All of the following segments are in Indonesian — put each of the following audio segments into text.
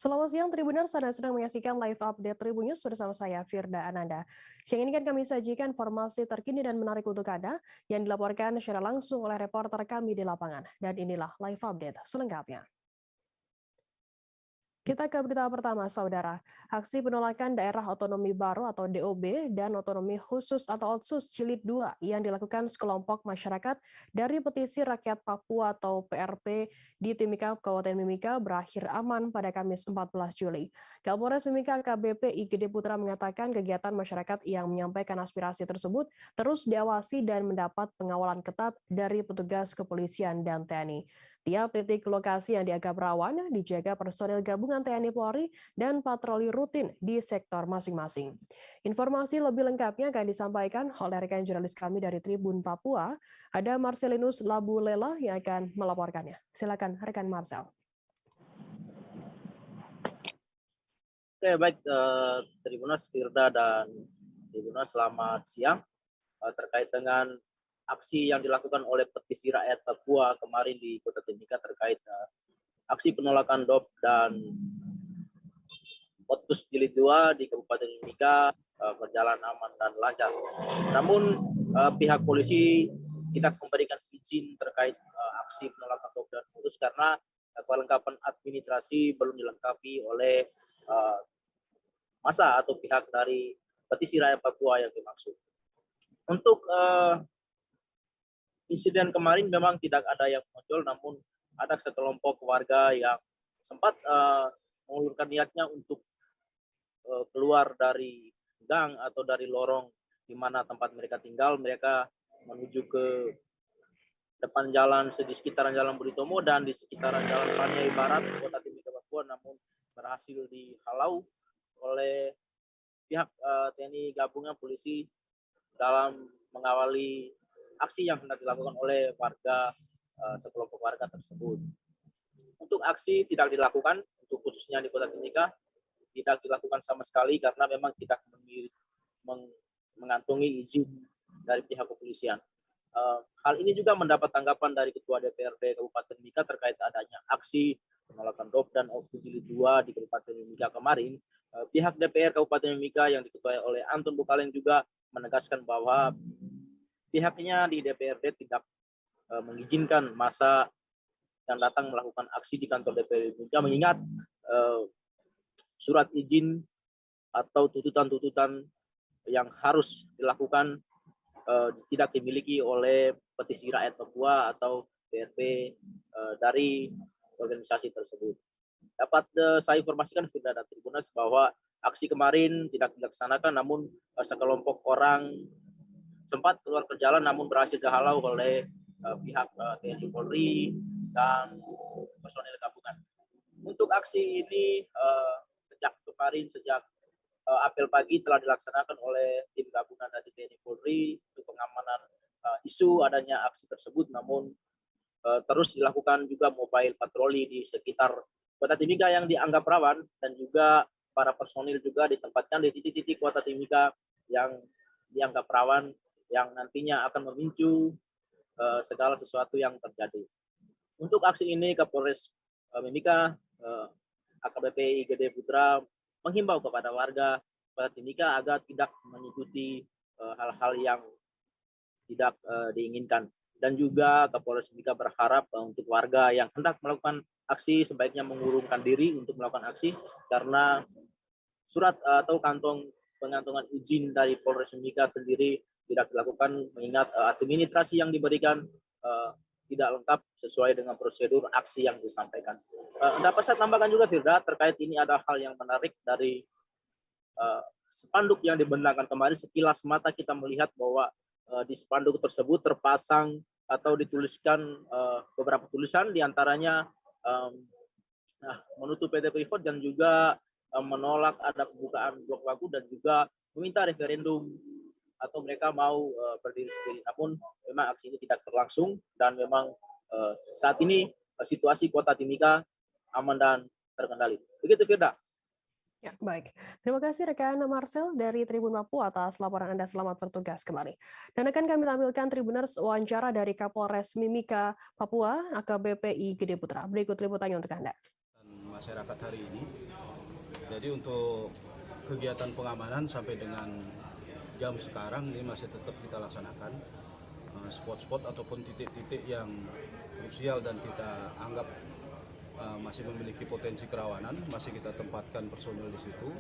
Selamat siang Tribuners, Anda sedang menyaksikan live update Tribun News bersama saya Firda Ananda. Siang ini kan kami sajikan informasi terkini dan menarik untuk Anda yang dilaporkan secara langsung oleh reporter kami di lapangan. Dan inilah live update selengkapnya. Kita ke berita pertama, Saudara. Aksi penolakan daerah otonomi baru atau DOB dan otonomi khusus atau OTSUS Jilid 2 yang dilakukan sekelompok masyarakat dari Petisi Rakyat Papua atau PRP di Timika, Kabupaten Mimika berakhir aman pada Kamis 14 Juli. Kapolres Mimika AKBP IGD Putra mengatakan kegiatan masyarakat yang menyampaikan aspirasi tersebut terus diawasi dan mendapat pengawalan ketat dari petugas kepolisian dan TNI. Tiap titik lokasi yang dianggap rawan dijaga personil gabungan TNI Polri dan patroli rutin di sektor masing-masing. Informasi lebih lengkapnya akan disampaikan oleh rekan jurnalis kami dari Tribun Papua, ada Marcelinus Labulela yang akan melaporkannya. Silakan rekan Marcel. Oke, baik Tribunas Firda dan Tribunas, selamat siang. Terkait dengan aksi yang dilakukan oleh Petisi Rakyat Papua kemarin di Kota Timika terkait aksi penolakan DOP dan OTSUS Jilid 2 di Kabupaten Mimika berjalan aman dan lancar. Namun pihak polisi tidak memberikan izin terkait aksi penolakan DOP dan OTSUS karena kelengkapan administrasi belum dilengkapi oleh massa atau pihak dari Petisi Rakyat Papua yang dimaksud. Untuk insiden kemarin memang tidak ada yang muncul, namun ada sekelompok warga yang sempat mengulurkan niatnya untuk keluar dari gang atau dari lorong di mana tempat mereka tinggal. Mereka menuju ke depan jalan di sekitaran Jalan Budi Tomo dan di sekitaran Jalan Panyai Barat, Kota Timika, Papua, namun berhasil dihalau oleh pihak TNI gabungan polisi dalam mengawali aksi yang hendak dilakukan oleh warga, sekelompok warga tersebut. Untuk aksi tidak dilakukan, untuk khususnya di Kota Timika, tidak dilakukan sama sekali karena memang tidak mengantongi izin dari pihak kepolisian. Hal ini juga mendapat tanggapan dari Ketua DPRD Kabupaten Mimika terkait adanya aksi penolakan DOP dan OTSUS Jilid 2 di Kabupaten Mimika kemarin. Pihak DPR Kabupaten Mimika yang diketuai oleh Anton Bukaleng juga menegaskan bahwa pihaknya di DPRD tidak mengizinkan massa yang datang melakukan aksi di kantor DPRD Mimika mengingat surat izin atau tuntutan-tuntutan yang harus dilakukan tidak dimiliki oleh Petisi Rakyat Papua atau PRP dari organisasi tersebut. Dapat saya informasikan Firda dan Tribunas bahwa aksi kemarin tidak dilaksanakan, namun sekelompok orang sempat keluar ke jalan namun berhasil dihalau oleh pihak TNI Polri dan personil gabungan. Untuk aksi ini sejak kemarin, sejak apel pagi telah dilaksanakan oleh tim gabungan dari TNI Polri untuk pengamanan isu adanya aksi tersebut, namun terus dilakukan juga mobile patroli di sekitar Kota Timika yang dianggap rawan dan juga para personil juga ditempatkan di titik-titik Kota Timika yang dianggap rawan yang nantinya akan memicu segala sesuatu yang terjadi. Untuk aksi ini Kapolres Mimika AKBP IGD Putra menghimbau kepada warga Kota Timika agar tidak mengikuti hal-hal yang tidak diinginkan. Dan juga Kapolres Mimika berharap untuk warga yang hendak melakukan aksi sebaiknya mengurungkan diri untuk melakukan aksi karena surat atau kantong pengantongan izin dari Polres Mimika sendiri tidak dilakukan mengingat administrasi yang diberikan tidak lengkap sesuai dengan prosedur aksi yang disampaikan. Dapat saya tambahkan juga Firda, terkait ini ada hal yang menarik dari spanduk yang dibentangkan kemarin. Sekilas mata kita melihat bahwa di spanduk tersebut terpasang atau dituliskan beberapa tulisan, diantaranya menutup PT Freeport dan juga menolak ada pembukaan blok wagu dan juga meminta referendum atau mereka mau berdiri sendiri. Namun memang aksi ini tidak berlangsung dan memang saat ini situasi Kota Timika aman dan terkendali. Begitu Firda. Ya, baik. Terima kasih rekan Marcel dari Tribun Papua atas laporan Anda. Selamat bertugas kembali. Dan akan kami tampilkan Tribuners wawancara dari Kapolres Mimika Papua AKBP IGD Putra. Berikut liputannya untuk Anda. masyarakat hari ini. Jadi untuk kegiatan pengamanan sampai dengan jam sekarang ini masih tetap kita laksanakan. Spot-spot ataupun titik-titik yang krusial dan kita anggap masih memiliki potensi kerawanan, masih kita tempatkan personil di situ.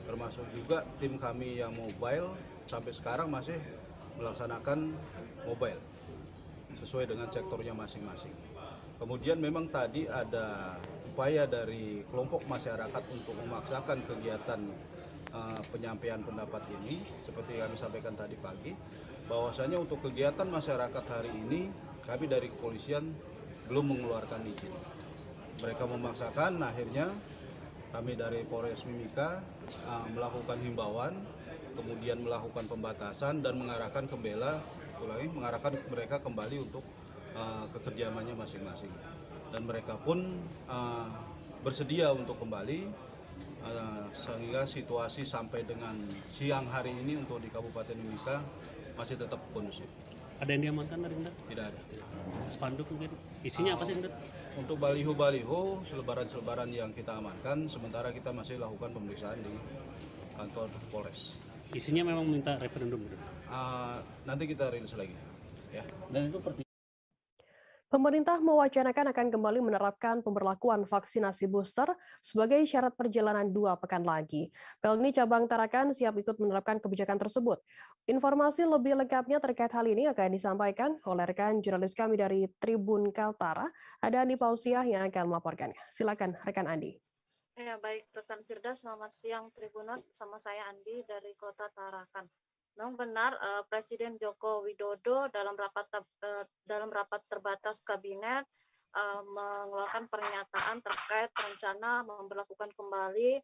Termasuk juga tim kami yang mobile sampai sekarang masih melaksanakan mobile sesuai dengan sektornya masing-masing. Kemudian memang tadi ada upaya dari kelompok masyarakat untuk memaksakan kegiatan penyampaian pendapat ini, seperti kami sampaikan tadi pagi, bahwasanya untuk kegiatan masyarakat hari ini kami dari kepolisian belum mengeluarkan izin. Mereka memaksakan, akhirnya kami dari Polres Mimika melakukan himbauan, kemudian melakukan pembatasan dan mengarahkan mengarahkan mereka kembali untuk ke kediamannya masing-masing. Dan mereka pun bersedia untuk kembali sehingga situasi sampai dengan siang hari ini untuk di Kabupaten Mimika masih tetap kondusif. Ada yang diamankan dari Anda? Tidak ada. Spanduk mungkin? Isinya apa sih Anda? Untuk baliho-baliho, selebaran-selebaran yang kita amankan, sementara kita masih lakukan pemeriksaan di kantor Polres. Isinya memang minta referendum. Nanti kita rilis lagi. Ya. Dan itu Pemerintah mewacanakan akan kembali menerapkan pemberlakuan vaksinasi booster sebagai syarat perjalanan 2 pekan lagi. Pelni Cabang Tarakan siap ikut menerapkan kebijakan tersebut. Informasi lebih lengkapnya terkait hal ini akan disampaikan oleh rekan jurnalis kami dari Tribun Kaltara, ada Andi Pausiah yang akan melaporkannya. Silakan rekan Andi. Ya, baik rekan Firda, selamat siang Tribuners, bersama saya Andi dari Kota Tarakan. Memang benar, Presiden Joko Widodo dalam rapat terbatas kabinet mengeluarkan pernyataan terkait rencana memberlakukan kembali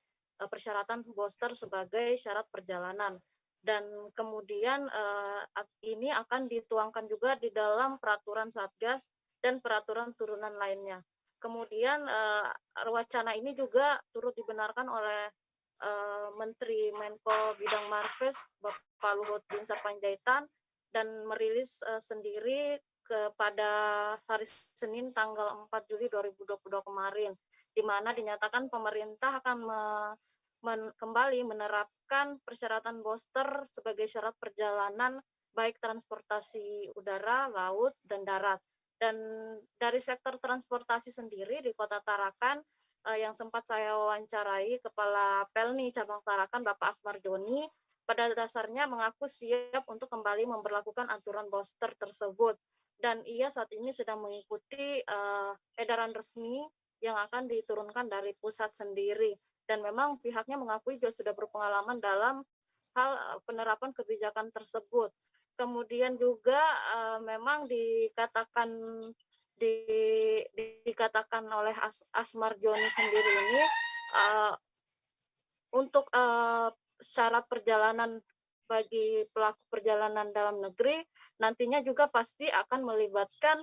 persyaratan booster sebagai syarat perjalanan. Dan kemudian ini akan dituangkan juga di dalam peraturan Satgas dan peraturan turunan lainnya. Kemudian wacana ini juga turut dibenarkan oleh Menteri Menko Bidang Marves Bapak Luhut Binsar Panjaitan dan merilis sendiri kepada hari Senin tanggal 4 Juli 2022 kemarin, di mana dinyatakan pemerintah akan kembali menerapkan persyaratan booster sebagai syarat perjalanan baik transportasi udara, laut, dan darat. Dan dari sektor transportasi sendiri di Kota Tarakan, yang sempat saya wawancarai Kepala Pelni Cabang Tarakan Bapak Asmar Joni pada dasarnya mengaku siap untuk kembali memberlakukan aturan booster tersebut, dan ia saat ini sedang mengikuti edaran resmi yang akan diturunkan dari pusat sendiri, dan memang pihaknya mengakui juga sudah berpengalaman dalam hal penerapan kebijakan tersebut. Kemudian juga memang dikatakan oleh Asmar Joni sendiri ini untuk syarat perjalanan bagi pelaku perjalanan dalam negeri nantinya juga pasti akan melibatkan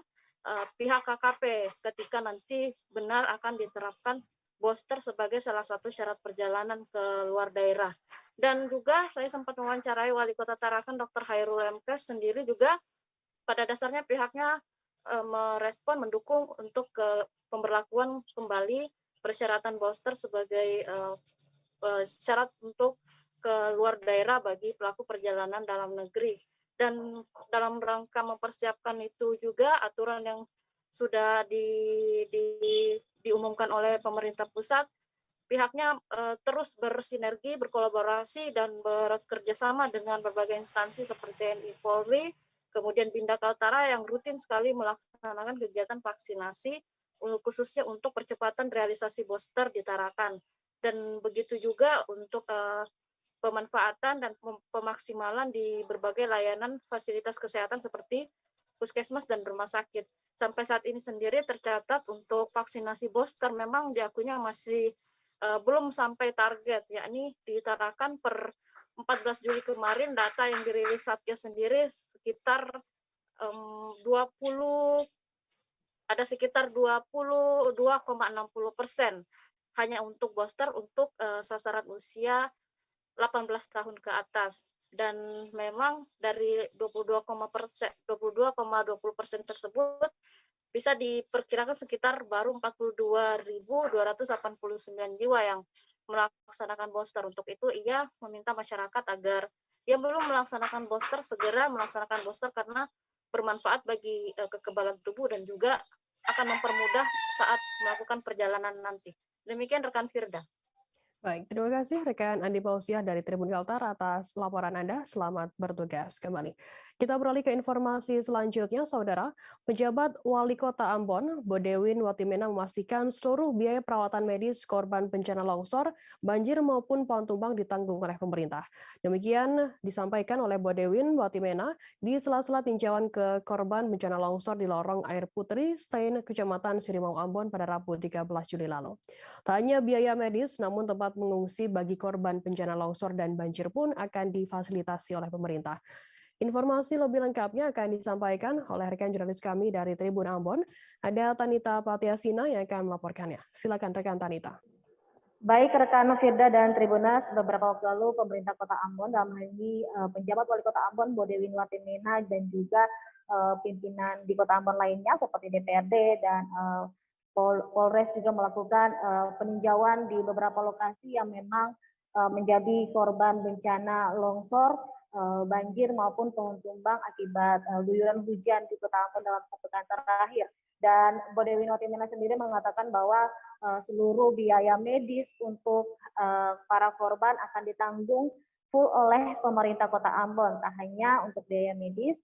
pihak KKP ketika nanti benar akan diterapkan booster sebagai salah satu syarat perjalanan ke luar daerah. Dan juga saya sempat mewawancarai Wali Kota Tarakan Dr. Hairul Emkes sendiri juga pada dasarnya pihaknya merespon mendukung untuk pemberlakuan kembali persyaratan booster sebagai syarat untuk ke luar daerah bagi pelaku perjalanan dalam negeri. Dan dalam rangka mempersiapkan itu juga aturan yang sudah diumumkan oleh pemerintah pusat, pihaknya terus bersinergi, berkolaborasi, dan bekerjasama dengan berbagai instansi seperti TNI, Polri, kemudian Binda Kaltara yang rutin sekali melaksanakan kegiatan vaksinasi, khususnya untuk percepatan realisasi booster di Tarakan. Dan begitu juga untuk pemanfaatan dan pemaksimalan di berbagai layanan fasilitas kesehatan seperti puskesmas dan rumah sakit. Sampai saat ini sendiri tercatat untuk vaksinasi booster memang diakuinya masih belum sampai target, yakni di Tarakan per 14 Juli kemarin data yang dirilis Satgas sendiri sekitar 22,60% hanya untuk booster untuk sasaran usia 18 tahun ke atas. Dan memang dari 22,20% tersebut bisa diperkirakan sekitar baru 42.289 jiwa yang melaksanakan booster. Untuk itu ia meminta masyarakat agar yang belum melaksanakan booster segera melaksanakan booster karena bermanfaat bagi kekebalan tubuh dan juga akan mempermudah saat melakukan perjalanan nanti. Demikian rekan Firda. Baik, terima kasih rekan Andi Pausiah dari Tribun Kaltar atas laporan Anda. Selamat bertugas kembali. Kita beralih ke informasi selanjutnya, Saudara. Pejabat Wali Kota Ambon, Bodewin Watimena memastikan seluruh biaya perawatan medis korban bencana longsor, banjir maupun pohon tumbang ditanggung oleh pemerintah. Demikian disampaikan oleh Bodewin Watimena di sela-sela tinjauan ke korban bencana longsor di lorong air Putri, Stein, Kecamatan Sirimau, Ambon pada Rabu 13 Juli lalu. Tak hanya biaya medis, namun tempat mengungsi bagi korban bencana longsor dan banjir pun akan difasilitasi oleh pemerintah. Informasi lebih lengkapnya akan disampaikan oleh rekan jurnalis kami dari Tribun Ambon. Ada Tanita Patiasina yang akan melaporkannya. Silakan rekan Tanita. Baik rekan Firda dan Tribunas, beberapa waktu lalu pemerintah Kota Ambon dalam hal ini penjabat Wali Kota Ambon Bodewin Watimena dan juga pimpinan di Kota Ambon lainnya seperti DPRD dan Polres juga melakukan peninjauan di beberapa lokasi yang memang menjadi korban bencana longsor, banjir maupun pohon tumbang akibat guyuran hujan di Kota Ambon dalam sepekan terakhir. Dan Bodewin Watimena sendiri mengatakan bahwa seluruh biaya medis untuk para korban akan ditanggung full oleh pemerintah Kota Ambon, tak hanya untuk biaya medis,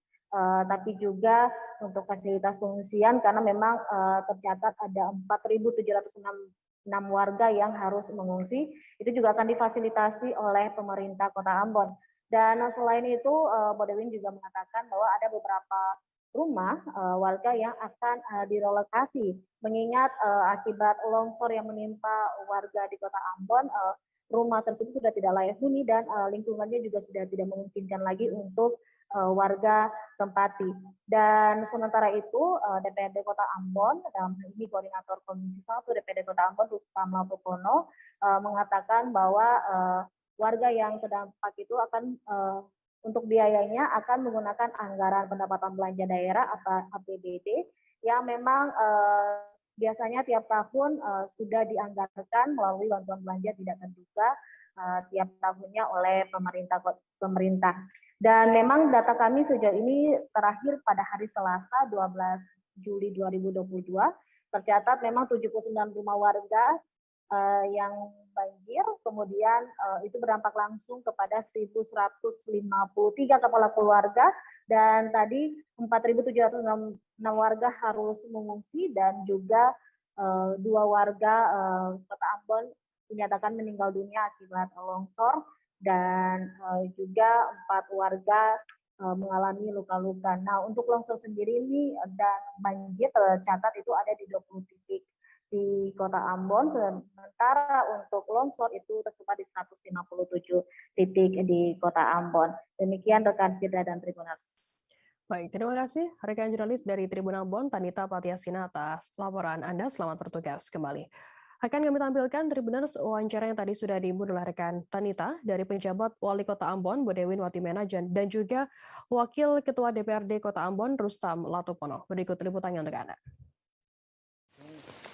tapi juga untuk fasilitas pengungsian karena memang tercatat ada 4.706 warga yang harus mengungsi, itu juga akan difasilitasi oleh pemerintah Kota Ambon. Dan selain itu, Bodewin juga mengatakan bahwa ada beberapa rumah warga yang akan direlokasi, mengingat akibat longsor yang menimpa warga di Kota Ambon, rumah tersebut sudah tidak layak huni dan lingkungannya juga sudah tidak memungkinkan lagi untuk warga tempati. Dan sementara itu DPRD Kota Ambon, dalam hal ini Koordinator Komisi 1 DPRD Kota Ambon Rustam Lapopono mengatakan bahwa warga yang terdampak itu akan untuk biayanya akan menggunakan anggaran pendapatan belanja daerah atau APBD yang memang biasanya tiap tahun sudah dianggarkan melalui bantuan belanja tidak terduga tiap tahunnya oleh pemerintah. Dan memang data kami sejauh ini terakhir pada hari Selasa 12 Juli 2022 tercatat memang 79 rumah warga yang banjir, kemudian itu berdampak langsung kepada 1.153 kepala keluarga dan tadi 4.706 warga harus mengungsi dan juga 2 warga Kota Ambon dinyatakan meninggal dunia akibat longsor dan juga 4 warga mengalami luka-luka. Nah, untuk longsor sendiri ini dan banjir tercatat itu ada di 20 titik di Kota Ambon, sementara untuk longsor itu tersebar di 157 titik di Kota Ambon. Demikian rekan Firda dan Tribunas. Baik, terima kasih rekan jurnalis dari Tribun Ambon, Tanita Patiasina atas laporan Anda. Selamat bertugas kembali. Akan kami tampilkan Tribuners wawancara yang tadi sudah diimbun oleh rekan Tanita dari penjabat Wali Kota Ambon, Bodewin Watimena, dan juga Wakil Ketua DPRD Kota Ambon, Rustam Lapopono. Berikut liputannya untuk Anda.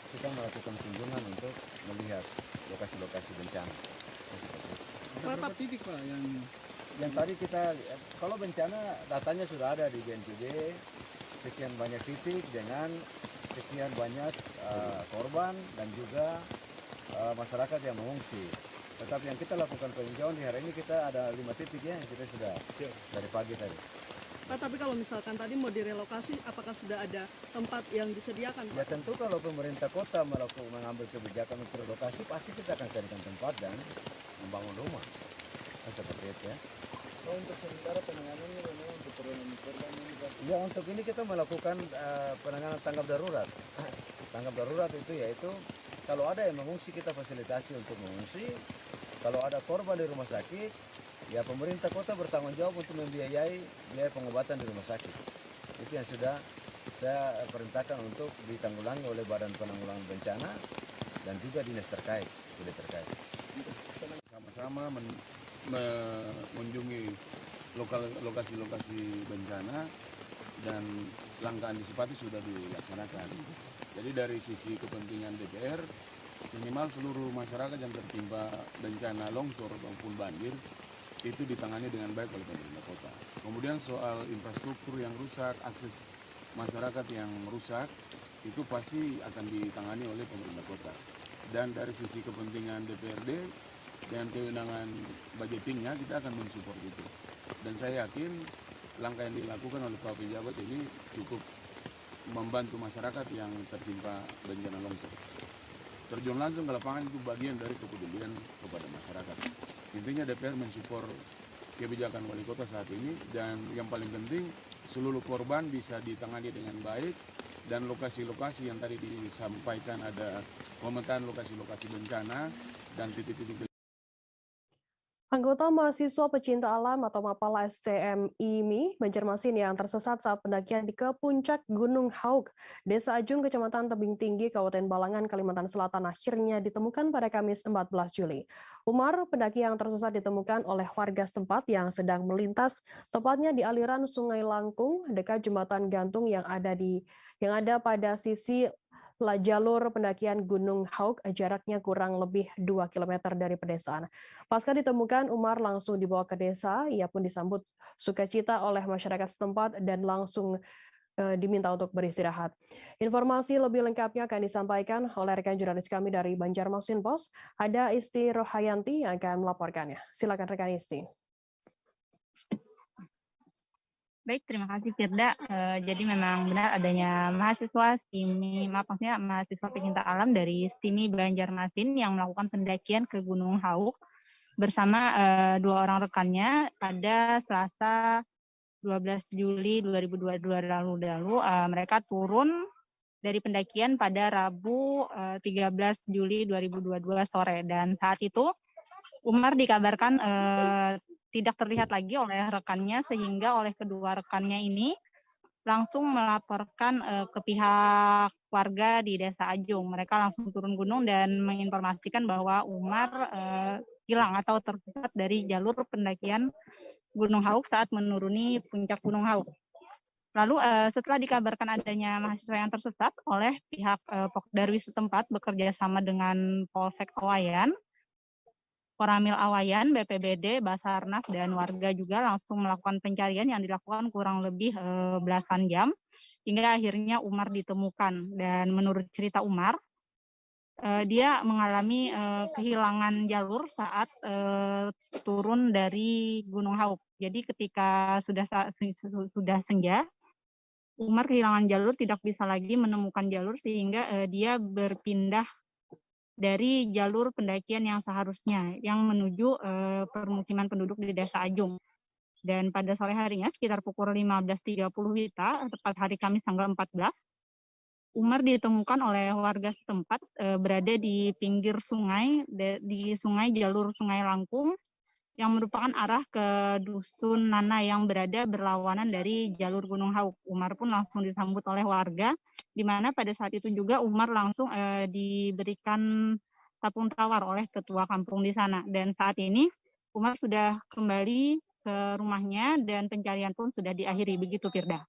Kita melakukan kunjungan untuk melihat lokasi-lokasi bencana. Berapa titik Pak yang tadi kita, kalau bencana datanya sudah ada di BNPB, sekian banyak titik dengan sekian banyak korban dan juga masyarakat yang mengungsi. Tetapi yang kita lakukan peninjauan di hari ini kita ada 5 titik ya yang kita sudah dari pagi tadi. Pak, tapi kalau misalkan tadi mau direlokasi, apakah sudah ada tempat yang disediakan Pak? Ya tentu kalau pemerintah kota mengambil kebijakan untuk relokasi, pasti kita akan carikan tempat dan membangun rumah. Nah, seperti itu ya. Oh, untuk sementara penanganannya memang untuk korban ini Pak? Ya untuk ini kita melakukan penanganan tanggap darurat. Tanggap darurat itu yaitu kalau ada yang mengungsi kita fasilitasi untuk mengungsi. Kalau ada korban di rumah sakit, ya pemerintah kota bertanggung jawab untuk membiayai biaya pengobatan di rumah sakit. Itu yang sudah saya perintahkan untuk ditanggulangi oleh Badan Penanggulangan Bencana dan juga dinas terkait. Sama-sama mengunjungi lokasi-lokasi bencana dan langkah antisipatif sudah dilaksanakan. Jadi dari sisi kepentingan DPR, minimal seluruh masyarakat yang tertimpa bencana longsor maupun banjir itu ditangani dengan baik oleh pemerintah kota. Kemudian soal infrastruktur yang rusak, akses masyarakat yang rusak, itu pasti akan ditangani oleh pemerintah kota. Dan dari sisi kepentingan DPRD, dengan kewenangan budgetingnya kita akan mensupport itu. Dan saya yakin langkah yang dilakukan oleh Pak Penjabat ini cukup membantu masyarakat yang tertimpa bencana longsor. Terjun langsung ke lapangan itu bagian dari kepedulian kepada masyarakat. Intinya DPR mensupport kebijakan wali kota saat ini, dan yang paling penting seluruh korban bisa ditangani dengan baik, dan lokasi-lokasi yang tadi disampaikan ada pemetaan lokasi-lokasi bencana dan titik-titik. Anggota mahasiswa pecinta alam atau MAPAL STM IMI Banjarmasin yang tersesat saat pendakian ke puncak Gunung Hauk, Desa Ajung, Kecamatan Tebing Tinggi, Kabupaten Balangan, Kalimantan Selatan akhirnya ditemukan pada Kamis 14 Juli. Umar, pendaki yang tersesat, ditemukan oleh warga setempat yang sedang melintas, tepatnya di aliran Sungai Langkung dekat jembatan gantung yang ada pada sisi jalur pendakian Gunung Hauk, jaraknya kurang lebih 2 km dari pedesaan. Pasca ditemukan, Umar langsung dibawa ke desa. Ia pun disambut sukacita oleh masyarakat setempat dan langsung diminta untuk beristirahat. Informasi lebih lengkapnya akan disampaikan oleh rekan jurnalis kami dari Banjarmasin Post. Ada Isti Rohayanti yang akan melaporkannya. Silakan rekan Isti. Baik, terima kasih Firda. Jadi memang benar adanya mahasiswa mahasiswa pecinta alam dari STIMI Banjarmasin yang melakukan pendakian ke Gunung Hauk bersama 2 orang rekannya pada Selasa 12 Juli 2022 lalu. Mereka turun dari pendakian pada Rabu 13 Juli 2022 sore, dan saat itu Umar dikabarkan tidak terlihat lagi oleh rekannya, sehingga oleh kedua rekannya ini langsung melaporkan ke pihak warga di Desa Ajung. Mereka langsung turun gunung dan menginformasikan bahwa Umar hilang atau tersesat dari jalur pendakian Gunung Hauk saat menuruni puncak Gunung Hauk. Lalu setelah dikabarkan adanya mahasiswa yang tersesat oleh pihak Pokdarwis setempat bekerja sama dengan Polsek Awayan, Koramil Awayan, BPBD, Basarnas, dan warga juga langsung melakukan pencarian yang dilakukan kurang lebih belasan jam, hingga akhirnya Umar ditemukan. Dan menurut cerita Umar, dia mengalami kehilangan jalur saat turun dari Gunung Hauk. Jadi ketika sudah senja, Umar kehilangan jalur, tidak bisa lagi menemukan jalur, sehingga dia berpindah dari jalur pendakian yang seharusnya yang menuju permukiman penduduk di Desa Ajung. Dan pada sore harinya sekitar pukul 15.30 WITA, tepat hari Kamis tanggal 14, Umar ditemukan oleh warga setempat berada di pinggir sungai, di jalur Sungai Langkung, yang merupakan arah ke Dusun Nana yang berada berlawanan dari jalur Gunung Hauk. Umar pun langsung disambut oleh warga, di mana pada saat itu juga Umar langsung diberikan tapung tawar oleh ketua kampung di sana. Dan saat ini Umar sudah kembali ke rumahnya dan pencarian pun sudah diakhiri. Begitu, Firda.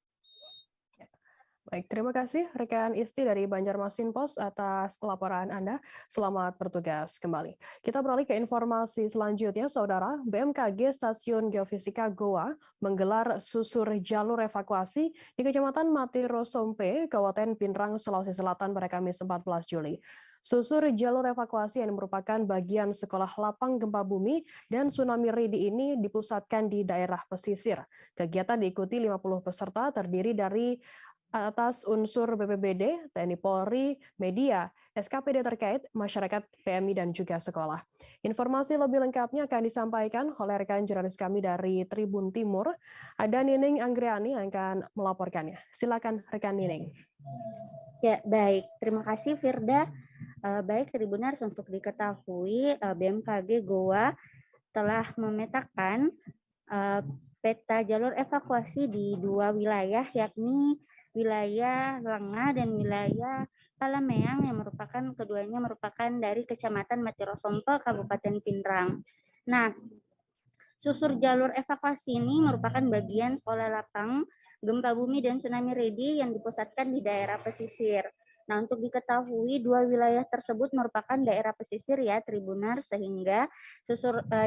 Baik, terima kasih rekan Isti dari Banjarmasin Post atas laporan Anda. Selamat bertugas kembali. Kita beralih ke informasi selanjutnya, Saudara. BMKG Stasiun Geofisika Goa menggelar susur jalur evakuasi di Kecamatan Matirosompe, Kabupaten Pinrang, Sulawesi Selatan pada Kamis 14 Juli. Susur jalur evakuasi yang merupakan bagian sekolah lapang gempa bumi dan tsunami ready ini dipusatkan di daerah pesisir. Kegiatan diikuti 50 peserta terdiri dari atas unsur BPBD, TNI Polri, media, SKPD terkait, masyarakat, PMI, dan juga sekolah. Informasi lebih lengkapnya akan disampaikan oleh rekan jurnalis kami dari Tribun Timur. Ada Nining Anggriani yang akan melaporkannya. Silakan rekan Nining. Ya, baik. Terima kasih Firda. Baik Tribuners, untuk diketahui BMKG Goa telah memetakan peta jalur evakuasi di 2 wilayah, yakni wilayah Lenga dan wilayah Palameang, yang keduanya merupakan dari Kecamatan Matirosompe, Kabupaten Pinrang. Nah, susur jalur evakuasi ini merupakan bagian sekolah lapang gempa bumi dan tsunami ready yang dipusatkan di daerah pesisir. Nah, untuk diketahui dua wilayah tersebut merupakan daerah pesisir ya Tribunar, sehingga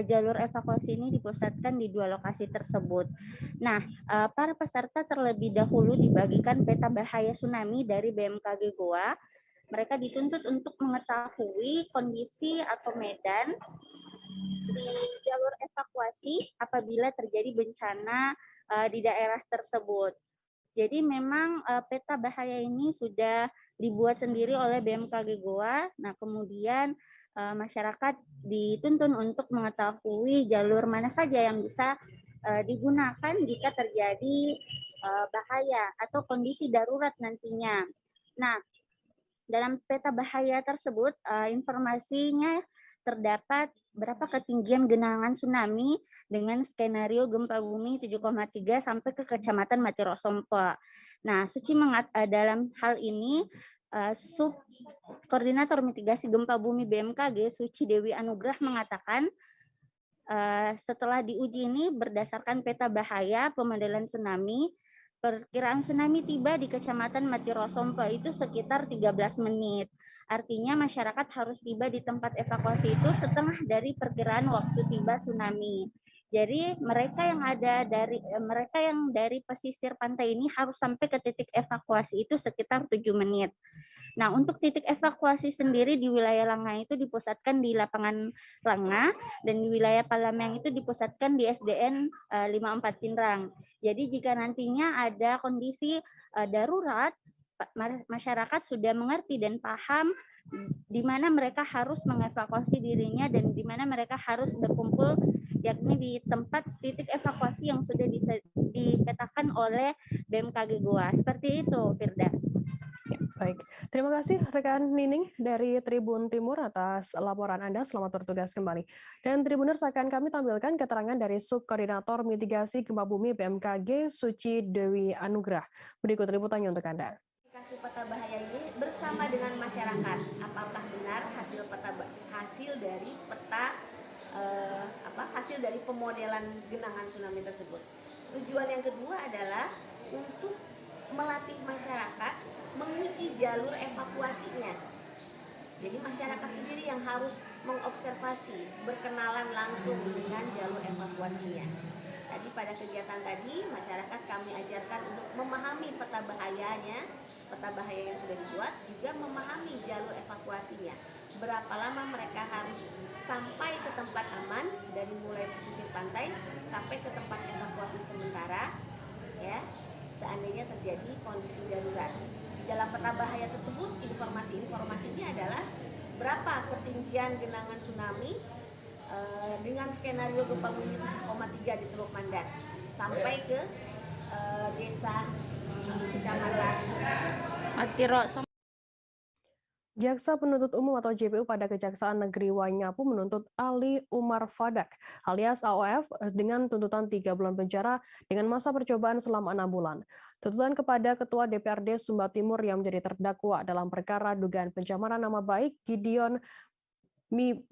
jalur evakuasi ini dipusatkan di dua lokasi tersebut. Nah, para peserta terlebih dahulu dibagikan peta bahaya tsunami dari BMKG Goa. Mereka dituntut untuk mengetahui kondisi atau medan di jalur evakuasi apabila terjadi bencana di daerah tersebut. Jadi memang peta bahaya ini sudah dibuat sendiri oleh BMKG Goa. Nah, kemudian masyarakat dituntun untuk mengetahui jalur mana saja yang bisa digunakan jika terjadi bahaya atau kondisi darurat nantinya. Nah, dalam peta bahaya tersebut informasinya terdapat berapa ketinggian genangan tsunami dengan skenario gempa bumi 7,3 sampai ke Kecamatan Matirosompo. Nah, dalam hal ini Koordinator Mitigasi Gempa Bumi BMKG Suci Dewi Anugrah mengatakan setelah diuji ini berdasarkan peta bahaya pemodelan tsunami, perkiraan tsunami tiba di Kecamatan Matirosompo itu sekitar 13 menit. Artinya masyarakat harus tiba di tempat evakuasi itu setengah dari perkiraan waktu tiba tsunami. Jadi mereka yang dari pesisir pantai ini harus sampai ke titik evakuasi itu sekitar 7 menit. Nah, untuk titik evakuasi sendiri di wilayah Langa itu dipusatkan di lapangan Langa, dan di wilayah Palembang itu dipusatkan di SDN 54 Pinrang. Jadi jika nantinya ada kondisi darurat, masyarakat sudah mengerti dan paham di mana mereka harus mengevakuasi dirinya dan di mana mereka harus berkumpul, yakni di tempat titik evakuasi yang sudah dipetakan oleh BMKG Goa. Seperti itu, Firda. Baik, terima kasih rekan Nining dari Tribun Timur atas laporan Anda. Selamat bertugas kembali. Dan Tribuners, akan kami tampilkan keterangan dari Subkoordinator Mitigasi Gempa Bumi BMKG Suci Dewi Anugrah. Berikut liputannya untuk Anda. Mitigasi peta bahaya ini bersama dengan masyarakat. Apakah benar hasil dari pemodelan genangan tsunami tersebut? Tujuan yang kedua adalah untuk melatih masyarakat menguji jalur evakuasinya. Jadi masyarakat sendiri yang harus mengobservasi, berkenalan langsung dengan jalur evakuasinya. Tadi pada kegiatan tadi, masyarakat kami ajarkan untuk memahami peta bahayanya, peta bahaya yang sudah dibuat, juga memahami jalur evakuasinya. Berapa lama mereka harus sampai ke tempat aman, dari mulai pesisir pantai sampai ke tempat evakuasi sementara, ya, seandainya terjadi kondisi darurat. Di dalam peta bahaya tersebut, informasinya adalah berapa ketinggian genangan tsunami dengan skenario gempa bumi 7,3 di Teluk Mandan sampai ke desa kecamatan Matirosompo. Jaksa Penuntut Umum atau JPU pada Kejaksaan Negeri Waingapu menuntut Ali Umar Fadak alias AOF dengan tuntutan 3 bulan penjara dengan masa percobaan selama 6 bulan. Tuntutan kepada Ketua DPRD Sumba Timur yang menjadi terdakwa dalam perkara dugaan pencemaran nama baik Gideon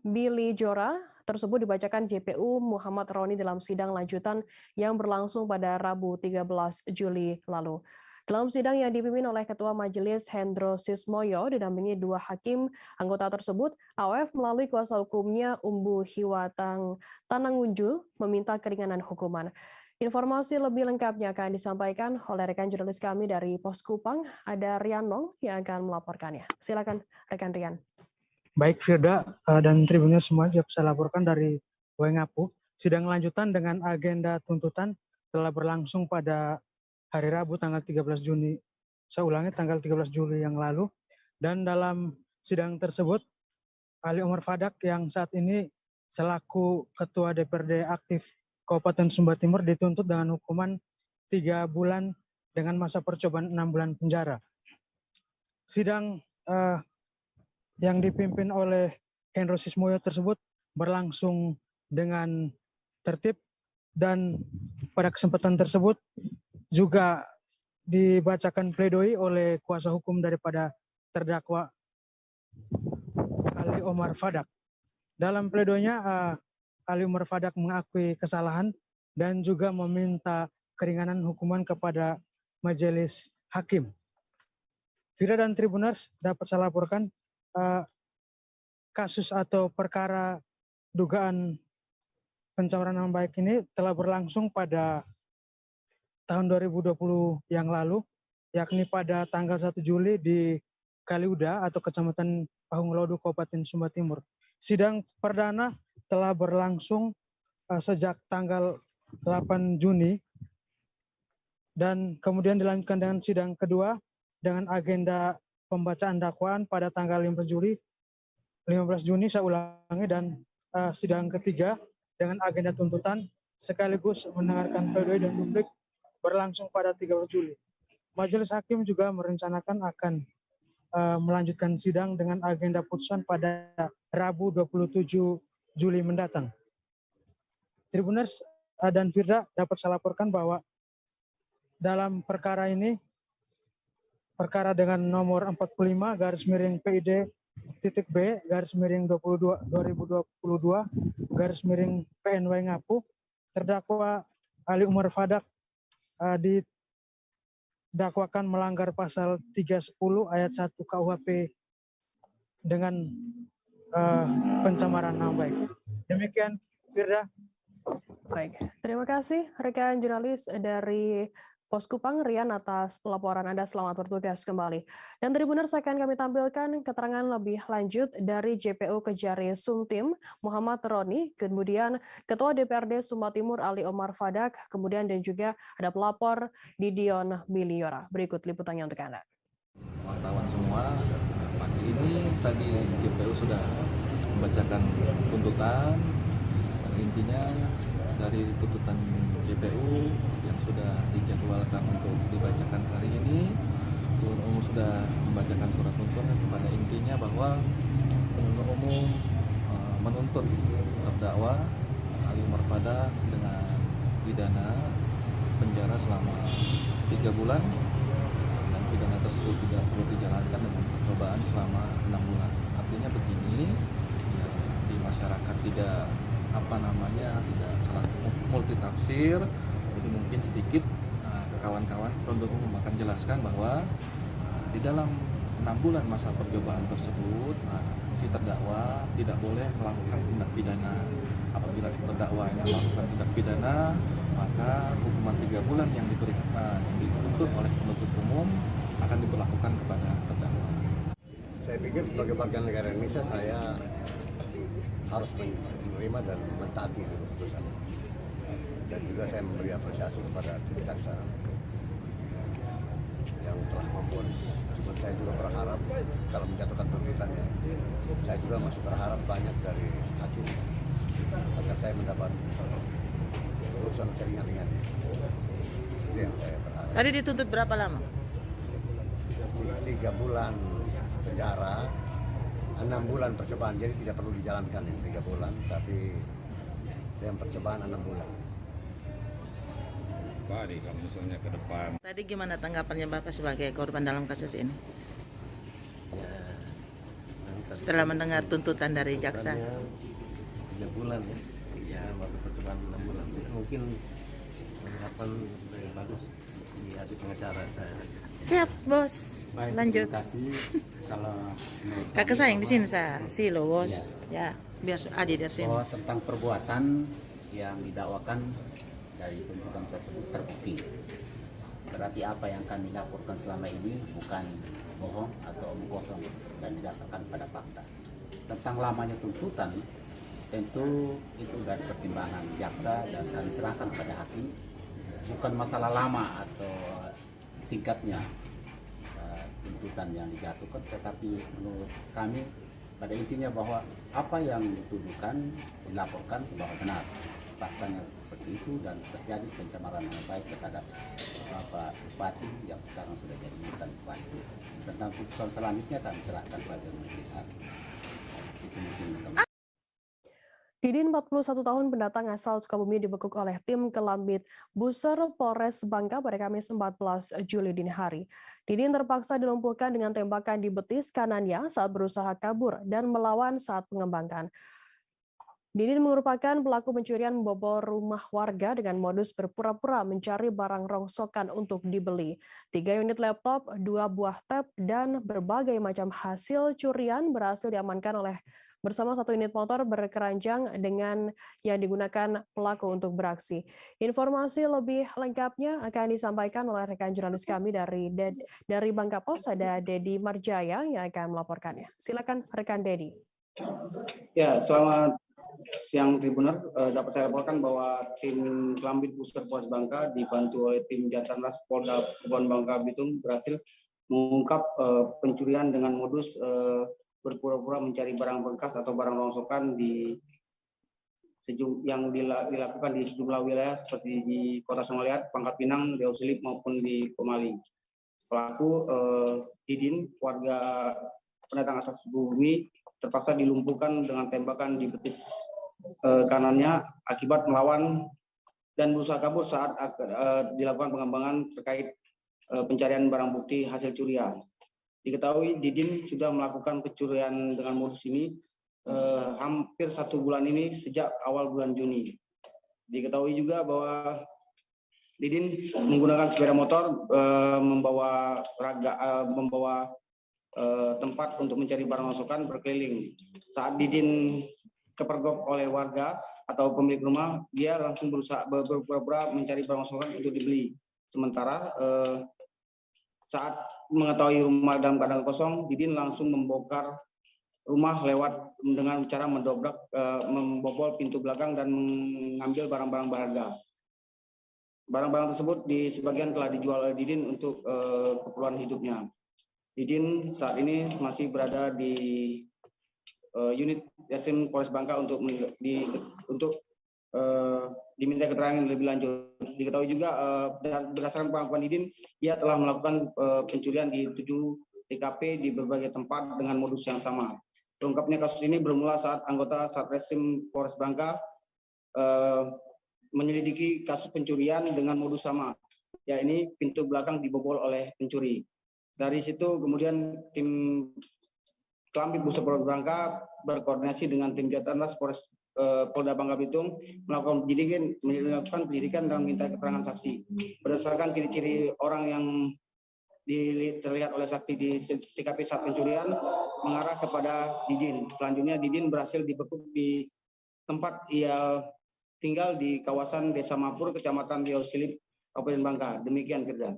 Billy Jora tersebut dibacakan JPU Muhammad Roni dalam sidang lanjutan yang berlangsung pada Rabu 13 Juli lalu. Dalam sidang yang dipimpin oleh Ketua Majelis Hendro Sismoyo didampingi 2 hakim anggota tersebut, AOF melalui kuasa hukumnya Umbu Hiwatang Tanangunjul meminta keringanan hukuman. Informasi lebih lengkapnya akan disampaikan oleh rekan jurnalis kami dari Pos Kupang, ada Rian Nong yang akan melaporkannya. Silakan rekan Rian. Baik Firda dan Tribunnya semua, saya laporkan dari Waingapu. Sidang lanjutan dengan agenda tuntutan telah berlangsung pada hari Rabu tanggal 13 Juni, saya ulangi tanggal 13 Juli yang lalu, dan dalam sidang tersebut Ali Umar Fadak yang saat ini selaku Ketua DPRD aktif Kabupaten Sumba Timur dituntut dengan hukuman 3 bulan dengan masa percobaan 6 bulan penjara. Sidang yang dipimpin oleh Hendro Sismoyo tersebut berlangsung dengan tertib, dan pada kesempatan tersebut juga dibacakan pledoi oleh kuasa hukum daripada terdakwa Ali Umar Fadak. Dalam pledoinya, Ali Umar Fadak mengakui kesalahan dan juga meminta keringanan hukuman kepada majelis hakim. Firda dan Tribuners, dapat saya laporkan kasus atau perkara dugaan pencemaran nama baik ini telah berlangsung pada tahun 2020 yang lalu, yakni pada tanggal 1 Juli di Kaliuda atau Kecamatan Pahunglodo, Kabupaten Sumba Timur. Sidang perdana telah berlangsung sejak tanggal 8 Juni dan kemudian dilanjutkan dengan sidang kedua dengan agenda pembacaan dakwaan pada tanggal 15 Juni saya ulangi, dan sidang ketiga dengan agenda tuntutan sekaligus mendengarkan pledoi dan publik berlangsung pada 13 Juli. Majelis Hakim juga merencanakan akan melanjutkan sidang dengan agenda putusan pada Rabu 27 Juli mendatang. Tribuners dan Firda, dapat saya laporkan bahwa dalam perkara ini, perkara dengan nomor 45 garis miring PID titik B garis miring 2022 garis miring PNW Ngapu, terdakwa Ali Umar Fadak didakwakan melanggar pasal 310 ayat 1 KUHP dengan pencemaran nama baik. Demikian, Firda. Baik, terima kasih rekan jurnalis dari Poskupang Rian atas laporan Anda. Selamat bertugas kembali. Dan Tribuners, akan kami tampilkan keterangan lebih lanjut dari JPU Kejari Sumtim Muhammad Roni, kemudian Ketua DPRD Sumba Timur Ali Omar Fadak, kemudian dan juga ada pelapor Didion Biliora. Berikut liputannya untuk Anda. Wartawan semua, pagi ini tadi JPU sudah membacakan tuntutan. Intinya dari tuntutan JPU yang sudah dijadwalkan untuk dibacakan hari ini, penuntut umum sudah membacakan surat tuntutan, kepada intinya bahwa penuntut umum menuntut terdakwa Ali Umar Fadak dengan pidana penjara selama 3 bulan dan pidana tersebut tidak perlu dijalankan dengan percobaan selama 6 bulan. Artinya begini, ya, di masyarakat tidak tidak salah multitafsir, jadi mungkin sedikit ke kawan-kawan penuntut umum akan jelaskan bahwa di dalam 6 bulan masa percobaan tersebut si terdakwa tidak boleh melakukan tindak pidana. Apabila si terdakwa yang melakukan tindak pidana, maka hukuman 3 bulan yang dituntut oleh penuntut umum akan diberlakukan kepada terdakwa. Saya pikir sebagai warga negara Indonesia saya harus menerima dan mentaati keputusan. Dan juga saya memberi apresiasi kepada kejaksaan yang telah memvonis. Cuma saya juga berharap kalau menjatuhkan tuntutannya, saya juga masih berharap banyak dari hakim agar saya mendapat urusan seringan-ringan. Itu yang saya berharap. Tadi dituntut berapa lama? 3 bulan penjara, 6 bulan percobaan, jadi tidak perlu dijalankan yang 3 bulan, tapi yang percobaan 6 bulan. Pak, kalau misalnya ke depan. Tadi gimana tanggapannya Bapak sebagai korban dalam kasus ini? Ya, setelah mendengar tuntutan dari jaksa. 3 bulan ya, ya masa percobaan 6 bulan. Mungkin harapan lebih bagus di hati pengacara saya. Siap, Bos. Baik, lanjut. Terima kasih. Kalau kakak sayang di sini saya, si lo Bos. Ya, biar adil dari sini. Bahwa tentang perbuatan yang didakwakan dari tuntutan tersebut terbukti. Berarti apa yang kami laporkan selama ini bukan bohong atau omong kosong dan didasarkan pada fakta. Tentang lamanya tuntutan, tentu itu dari pertimbangan jaksa dan kami serahkan pada hakim. Bukan masalah lama atau singkatnya tuntutan yang dijatuhkan, tetapi menurut kami pada intinya bahwa apa yang dituduhkan dilaporkan bahwa benar, faktanya seperti itu dan terjadi pencemaran nama baik terhadap Bapak Bupati yang sekarang sudah jadi mantan Bupati. Tentang putusan selanjutnya kami serahkan pada majelis hakim. Itu mungkin kami. Didin 41 tahun pendatang asal Sukabumi dibekuk oleh tim Kelambit Buser Polres Bangka pada Kamis 14 Juli dini hari. Didin terpaksa dilumpuhkan dengan tembakan di betis kanannya saat berusaha kabur dan melawan saat pengembangkan. Didin merupakan pelaku pencurian membobol rumah warga dengan modus berpura-pura mencari barang rongsokan untuk dibeli. 3 unit laptop, 2 buah tab, dan berbagai macam hasil curian berhasil diamankan bersama 1 unit motor berkeranjang dengan yang digunakan pelaku untuk beraksi. Informasi lebih lengkapnya akan disampaikan oleh rekan jurnalis kami dari Bangka Pos, ada Dedi Marjaya yang akan melaporkannya. Silakan rekan Dedi. Ya, selamat siang Tribuner. Dapat saya laporkan bahwa tim Kelambit Booster Polres Bangka dibantu oleh tim Jatlanras Polda Kepulauan Bangka Belitung berhasil mengungkap pencurian dengan modus berpura-pura mencari barang bekas atau barang rongsokan yang dilakukan di sejumlah wilayah seperti di Kota Songoliat, Pangkal Pinang, Riau Silip maupun di Pemali. Pelaku Didin, warga pendatang asal Sukabumi, terpaksa dilumpuhkan dengan tembakan di betis kanannya akibat melawan dan berusaha kabur saat dilakukan pengembangan terkait pencarian barang bukti hasil curian. Diketahui Didin sudah melakukan pencurian dengan modus ini hampir 1 bulan ini sejak awal bulan Juni. Diketahui juga bahwa Didin menggunakan sepeda motor membawa tempat untuk mencari barang rongsokan berkeliling. Saat Didin kepergok oleh warga atau pemilik rumah, dia langsung berusaha berpura-pura mencari barang rongsokan untuk dibeli. Sementara saat mengetahui rumah dalam keadaan kosong, Didin langsung membongkar rumah lewat dengan cara membobol pintu belakang dan mengambil barang-barang berharga. Barang-barang tersebut sebagian telah dijual oleh Didin untuk keperluan hidupnya. Didin saat ini masih berada di unit Yasin Polres Bangka untuk diminta keterangan lebih lanjut. Diketahui juga berdasarkan pengakuan Didin, ia telah melakukan pencurian di 7 TKP di berbagai tempat dengan modus yang sama. Terungkapnya kasus ini bermula saat anggota Satreskrim Polres Bangka menyelidiki kasus pencurian dengan modus sama, yakni pintu belakang dibobol oleh pencuri. Dari situ kemudian tim Kelambit Booster Polres Bangka berkoordinasi dengan tim Jatlanras Polda Bangka Belitung melakukan penyidikan dan minta keterangan saksi. Berdasarkan ciri-ciri orang yang terlihat oleh saksi di TKP saat pencurian mengarah kepada Didin. Selanjutnya Didin berhasil dibekuk di tempat ia tinggal di kawasan Desa Mapur, Kecamatan Riau Silip, Kabupaten Bangka. Demikian, Firda.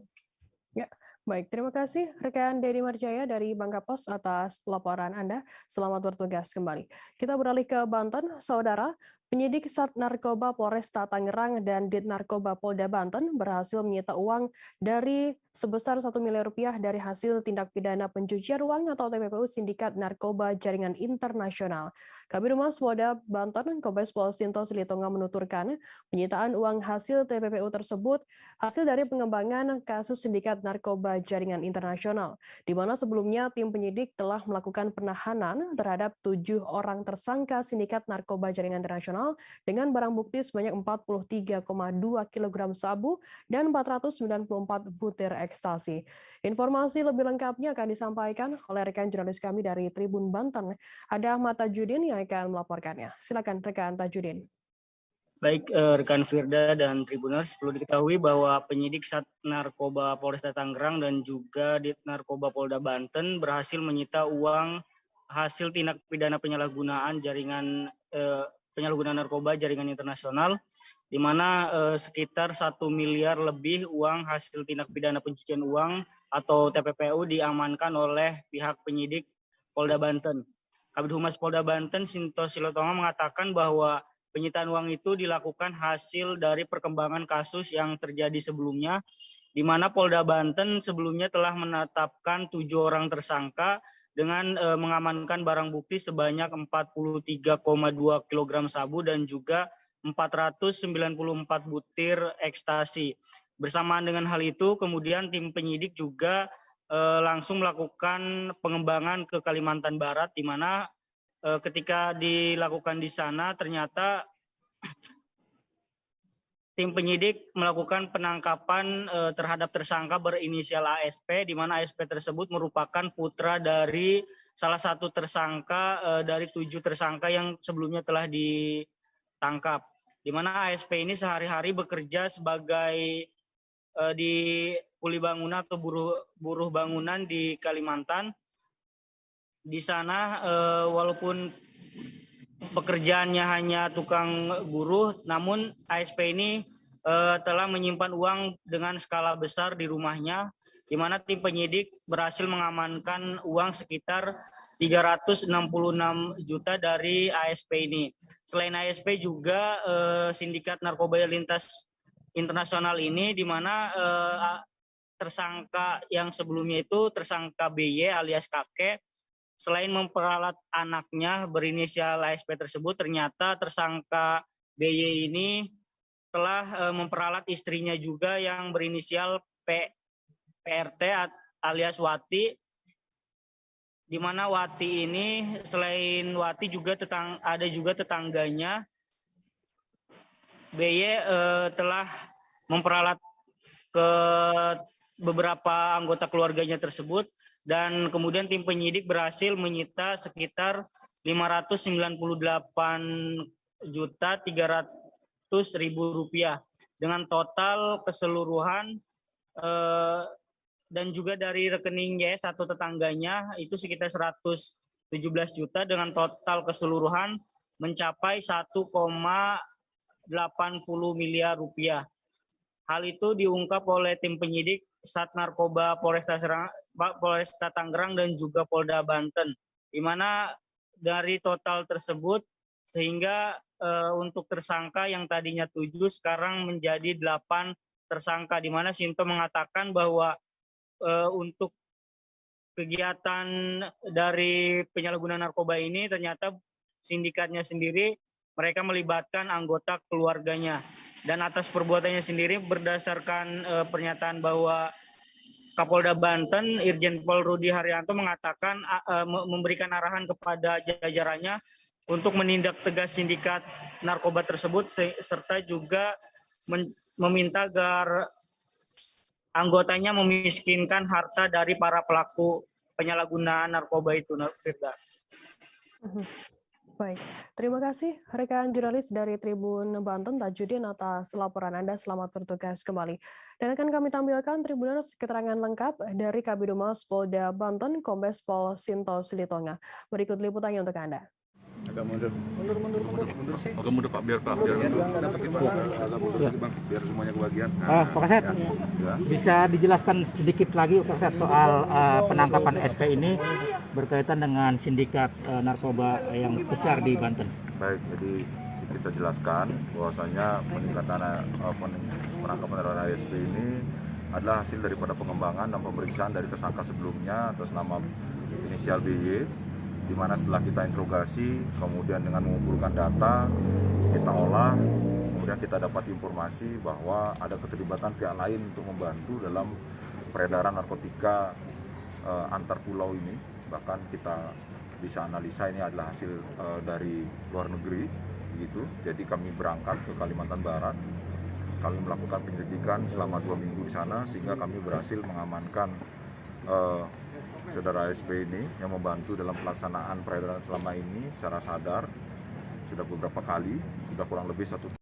Ya. Baik, terima kasih rekan Dedi Marjaya dari Bangka Pos atas laporan Anda. Selamat bertugas kembali. Kita beralih ke Banten, Saudara. Penyidik Sat Narkoba Polresta Tangerang dan Dit Narkoba Polda Banten berhasil menyita uang dari sebesar 1 miliar rupiah dari hasil tindak pidana pencucian uang atau TPPU Sindikat Narkoba Jaringan Internasional. Kabid Humas Polda Banten, Kombes Pol Sinto Silitonga menuturkan penyitaan uang hasil TPPU tersebut hasil dari pengembangan kasus Sindikat Narkoba Jaringan Internasional, di mana sebelumnya tim penyidik telah melakukan penahanan terhadap 7 orang tersangka Sindikat Narkoba Jaringan Internasional dengan barang bukti sebanyak 43,2 kg sabu dan 494 butir ekstasi. Informasi lebih lengkapnya akan disampaikan oleh rekan jurnalis kami dari Tribun Banten. Ada Ahmad Tajudin yang akan melaporkannya. Silakan rekan Tajudin. Baik, rekan Firda dan Tribuners, perlu diketahui bahwa penyidik Sat Narkoba Polresta Tangerang dan juga Dit Narkoba Polda Banten berhasil menyita uang hasil tindak pidana penyalahgunaan penyalahgunaan narkoba jaringan internasional, di mana sekitar 1 miliar lebih uang hasil tindak pidana pencucian uang atau TPPU diamankan oleh pihak penyidik Polda Banten. Kabid Humas Polda Banten, Sinto Silitonga, mengatakan bahwa penyitaan uang itu dilakukan hasil dari perkembangan kasus yang terjadi sebelumnya, di mana Polda Banten sebelumnya telah menetapkan 7 orang tersangka dengan mengamankan barang bukti sebanyak 43,2 kg sabu dan juga 494 butir ekstasi. Bersamaan dengan hal itu, kemudian tim penyidik juga langsung melakukan pengembangan ke Kalimantan Barat, di mana ketika dilakukan di sana ternyata tim penyidik melakukan penangkapan terhadap tersangka berinisial ASP, di mana ASP tersebut merupakan putra dari salah satu tersangka dari 7 tersangka yang sebelumnya telah ditangkap. Di mana ASP ini sehari-hari bekerja sebagai di kuli bangunan atau buruh bangunan di Kalimantan. Di sana walaupun pekerjaannya hanya tukang buruh, namun ASP ini telah menyimpan uang dengan skala besar di rumahnya, di mana tim penyidik berhasil mengamankan uang sekitar 366 juta dari ASP ini. Selain ASP juga sindikat narkoba lintas internasional ini, di mana tersangka yang sebelumnya itu tersangka BY alias kakek, selain memperalat anaknya berinisial ASP tersebut, ternyata tersangka BY ini telah memperalat istrinya juga yang berinisial PRT alias Wati, di mana Wati ini selain Wati juga ada juga tetangganya. BY telah memperalat ke beberapa anggota keluarganya tersebut, dan kemudian tim penyidik berhasil menyita sekitar 598.300.000 rupiah dengan total keseluruhan dan juga dari rekening satu tetangganya itu sekitar 117 juta dengan total keseluruhan mencapai 1,80 miliar rupiah. Hal itu diungkap oleh tim penyidik Sat Narkoba Polresta Tangerang dan juga Polda Banten, di mana dari total tersebut sehingga untuk tersangka yang tadinya 7 sekarang menjadi 8 tersangka, di mana Sinto mengatakan bahwa untuk kegiatan dari penyalahgunaan narkoba ini ternyata sindikatnya sendiri mereka melibatkan anggota keluarganya. Dan atas perbuatannya sendiri berdasarkan pernyataan bahwa Kapolda Banten Irjen Pol Rudi Haryanto mengatakan memberikan arahan kepada jajarannya untuk menindak tegas sindikat narkoba tersebut, serta juga meminta agar anggotanya memiskinkan harta dari para pelaku penyalahgunaan narkoba itu, Firda. Baik, terima kasih rekan jurnalis dari Tribun Banten Tajudin atas laporan Anda. Selamat bertugas kembali. Dan akan kami tampilkan Tribuners keterangan lengkap dari Kabid Humas Polda Banten, Kombes Pol Sinto Silitonga. Berikut liputannya untuk Anda. Agak mundur sih. Agak mundur Pak, biar biar semuanya kebagian. Pak Kasat, bisa dijelaskan sedikit lagi Pak Kasat soal penangkapan SP ini berkaitan dengan sindikat narkoba yang besar di Banten. Baik, jadi kita jelaskan bahwasanya peningkatan penangkapan terhadap SP ini adalah hasil daripada pengembangan dan pemeriksaan dari tersangka sebelumnya atas nama inisial BY, di mana setelah kita interogasi, kemudian dengan mengumpulkan data, kita olah, kemudian kita dapat informasi bahwa ada keterlibatan pihak lain untuk membantu dalam peredaran narkotika antar pulau ini. Bahkan kita bisa analisa ini adalah hasil dari luar negeri, begitu. Jadi kami berangkat ke Kalimantan Barat, kami melakukan penyelidikan selama 2 minggu di sana, sehingga kami berhasil mengamankan saudara SP ini yang membantu dalam pelaksanaan peredaran selama ini secara sadar sudah beberapa kali, sudah kurang lebih 1 tahun.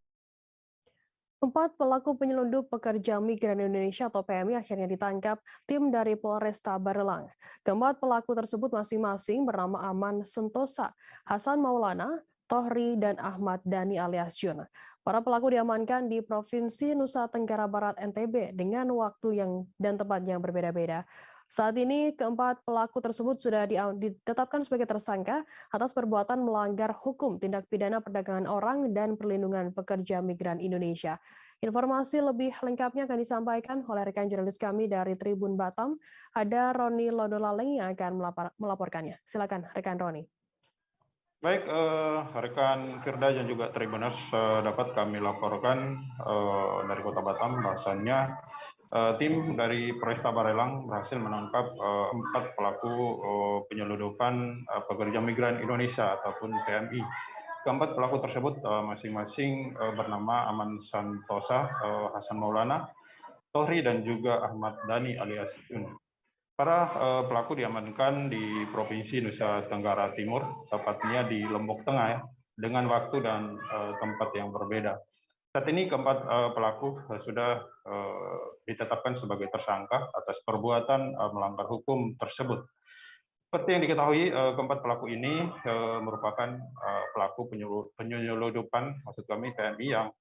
4 pelaku penyelundup pekerja migran Indonesia atau PMI akhirnya ditangkap tim dari Polresta Barelang. Keempat pelaku tersebut masing-masing bernama Aman Sentosa, Hasan Maulana, Tohri, dan Ahmad Dhani alias Jun. Para pelaku diamankan di Provinsi Nusa Tenggara Barat NTB dengan waktu dan tempat yang berbeda-beda. Saat ini, keempat pelaku tersebut sudah ditetapkan sebagai tersangka atas perbuatan melanggar hukum tindak pidana perdagangan orang dan perlindungan pekerja migran Indonesia. Informasi lebih lengkapnya akan disampaikan oleh rekan jurnalis kami dari Tribun Batam. Ada Roni Lodolaleng yang akan melaporkannya. Silakan, rekan Roni. Baik, rekan Firda dan juga Tribuners, dapat kami laporkan dari Kota Batam bahwasannya tim dari Polresta Barelang berhasil menangkap 4 pelaku penyelundupan pekerja migran Indonesia ataupun PMI. Keempat pelaku tersebut masing-masing bernama Aman Santosa, Hasan Maulana, Tohri, dan juga Ahmad Dhani alias Jun. Para pelaku diamankan di Provinsi Nusa Tenggara Timur, tepatnya di Lombok Tengah, ya, dengan waktu dan tempat yang berbeda. Saat ini keempat pelaku sudah ditetapkan sebagai tersangka atas perbuatan melanggar hukum tersebut. Seperti yang diketahui, keempat pelaku ini merupakan pelaku penyeludupan, maksud kami PMI, yang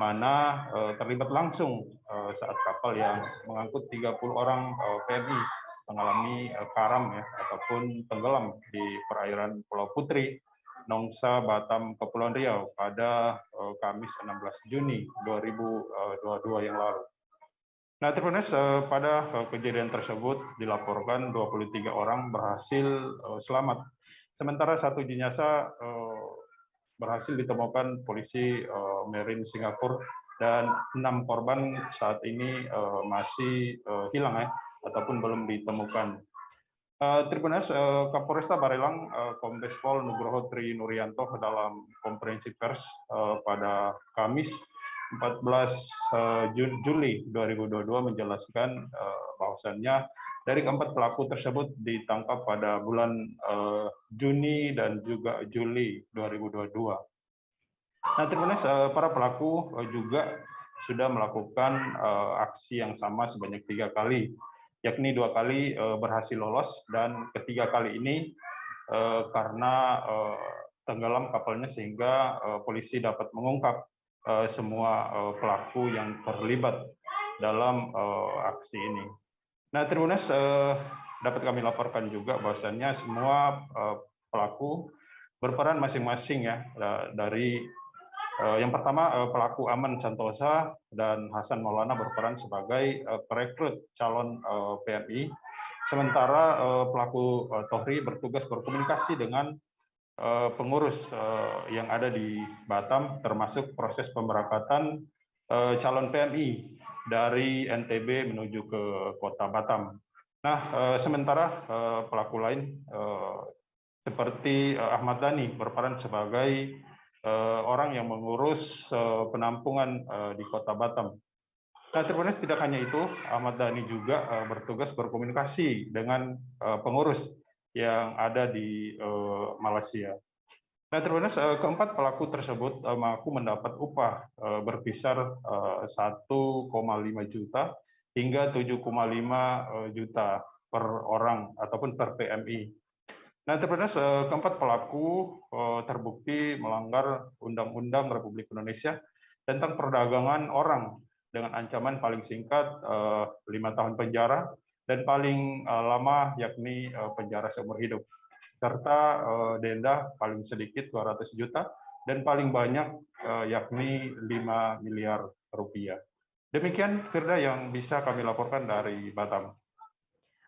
mana terlibat langsung saat kapal yang mengangkut 30 orang PMI mengalami karam, ya, ataupun tenggelam di perairan Pulau Putri, Nongsa, Batam, Kepulauan Riau pada Kamis 16 Juni 2022 yang lalu. Nah, Tribunas, pada kejadian tersebut dilaporkan 23 orang berhasil selamat. Sementara satu jenazah berhasil ditemukan polisi Marine Singapura dan 6 korban saat ini masih hilang, ya, ataupun belum ditemukan. Tribunas, Kapolresta Barelang Kombes Pol Nugroho Tri Nuryanto dalam konferensi pers pada Kamis 14 Juli 2022 menjelaskan bahwasannya dari keempat pelaku tersebut ditangkap pada bulan Juni dan juga Juli 2022. Nah, Tribunas, para pelaku juga sudah melakukan aksi yang sama sebanyak 3 kali, yakni 2 kali berhasil lolos, dan ketiga kali ini karena tenggelam kapalnya sehingga polisi dapat mengungkap semua pelaku yang terlibat dalam aksi ini. Nah, Tribunas, dapat kami laporkan juga bahwasannya semua pelaku berperan masing-masing, ya, dari yang pertama pelaku Aman Santosa dan Hasan Maulana berperan sebagai perekrut calon PMI, sementara pelaku Tohri bertugas berkomunikasi dengan pengurus yang ada di Batam, termasuk proses pemberangkatan calon PMI dari NTB menuju ke kota Batam. Nah, sementara pelaku lain seperti Ahmad Dhani berperan sebagai orang yang mengurus penampungan di kota Batam. Nah, Tribunas, tidak hanya itu, Ahmad Dhani juga bertugas berkomunikasi dengan pengurus yang ada di Malaysia. Nah, Tribunas, keempat pelaku tersebut mengaku mendapat upah berkisar 1,5 juta hingga 7,5 juta per orang ataupun per PMI. Nah, Tribunas, keempat pelaku terbukti melanggar Undang-Undang Republik Indonesia tentang perdagangan orang dengan ancaman paling singkat 5 tahun penjara dan paling lama yakni penjara seumur hidup, serta denda paling sedikit 200 juta dan paling banyak yakni 5 miliar rupiah. Demikian, Firda, yang bisa kami laporkan dari Batam.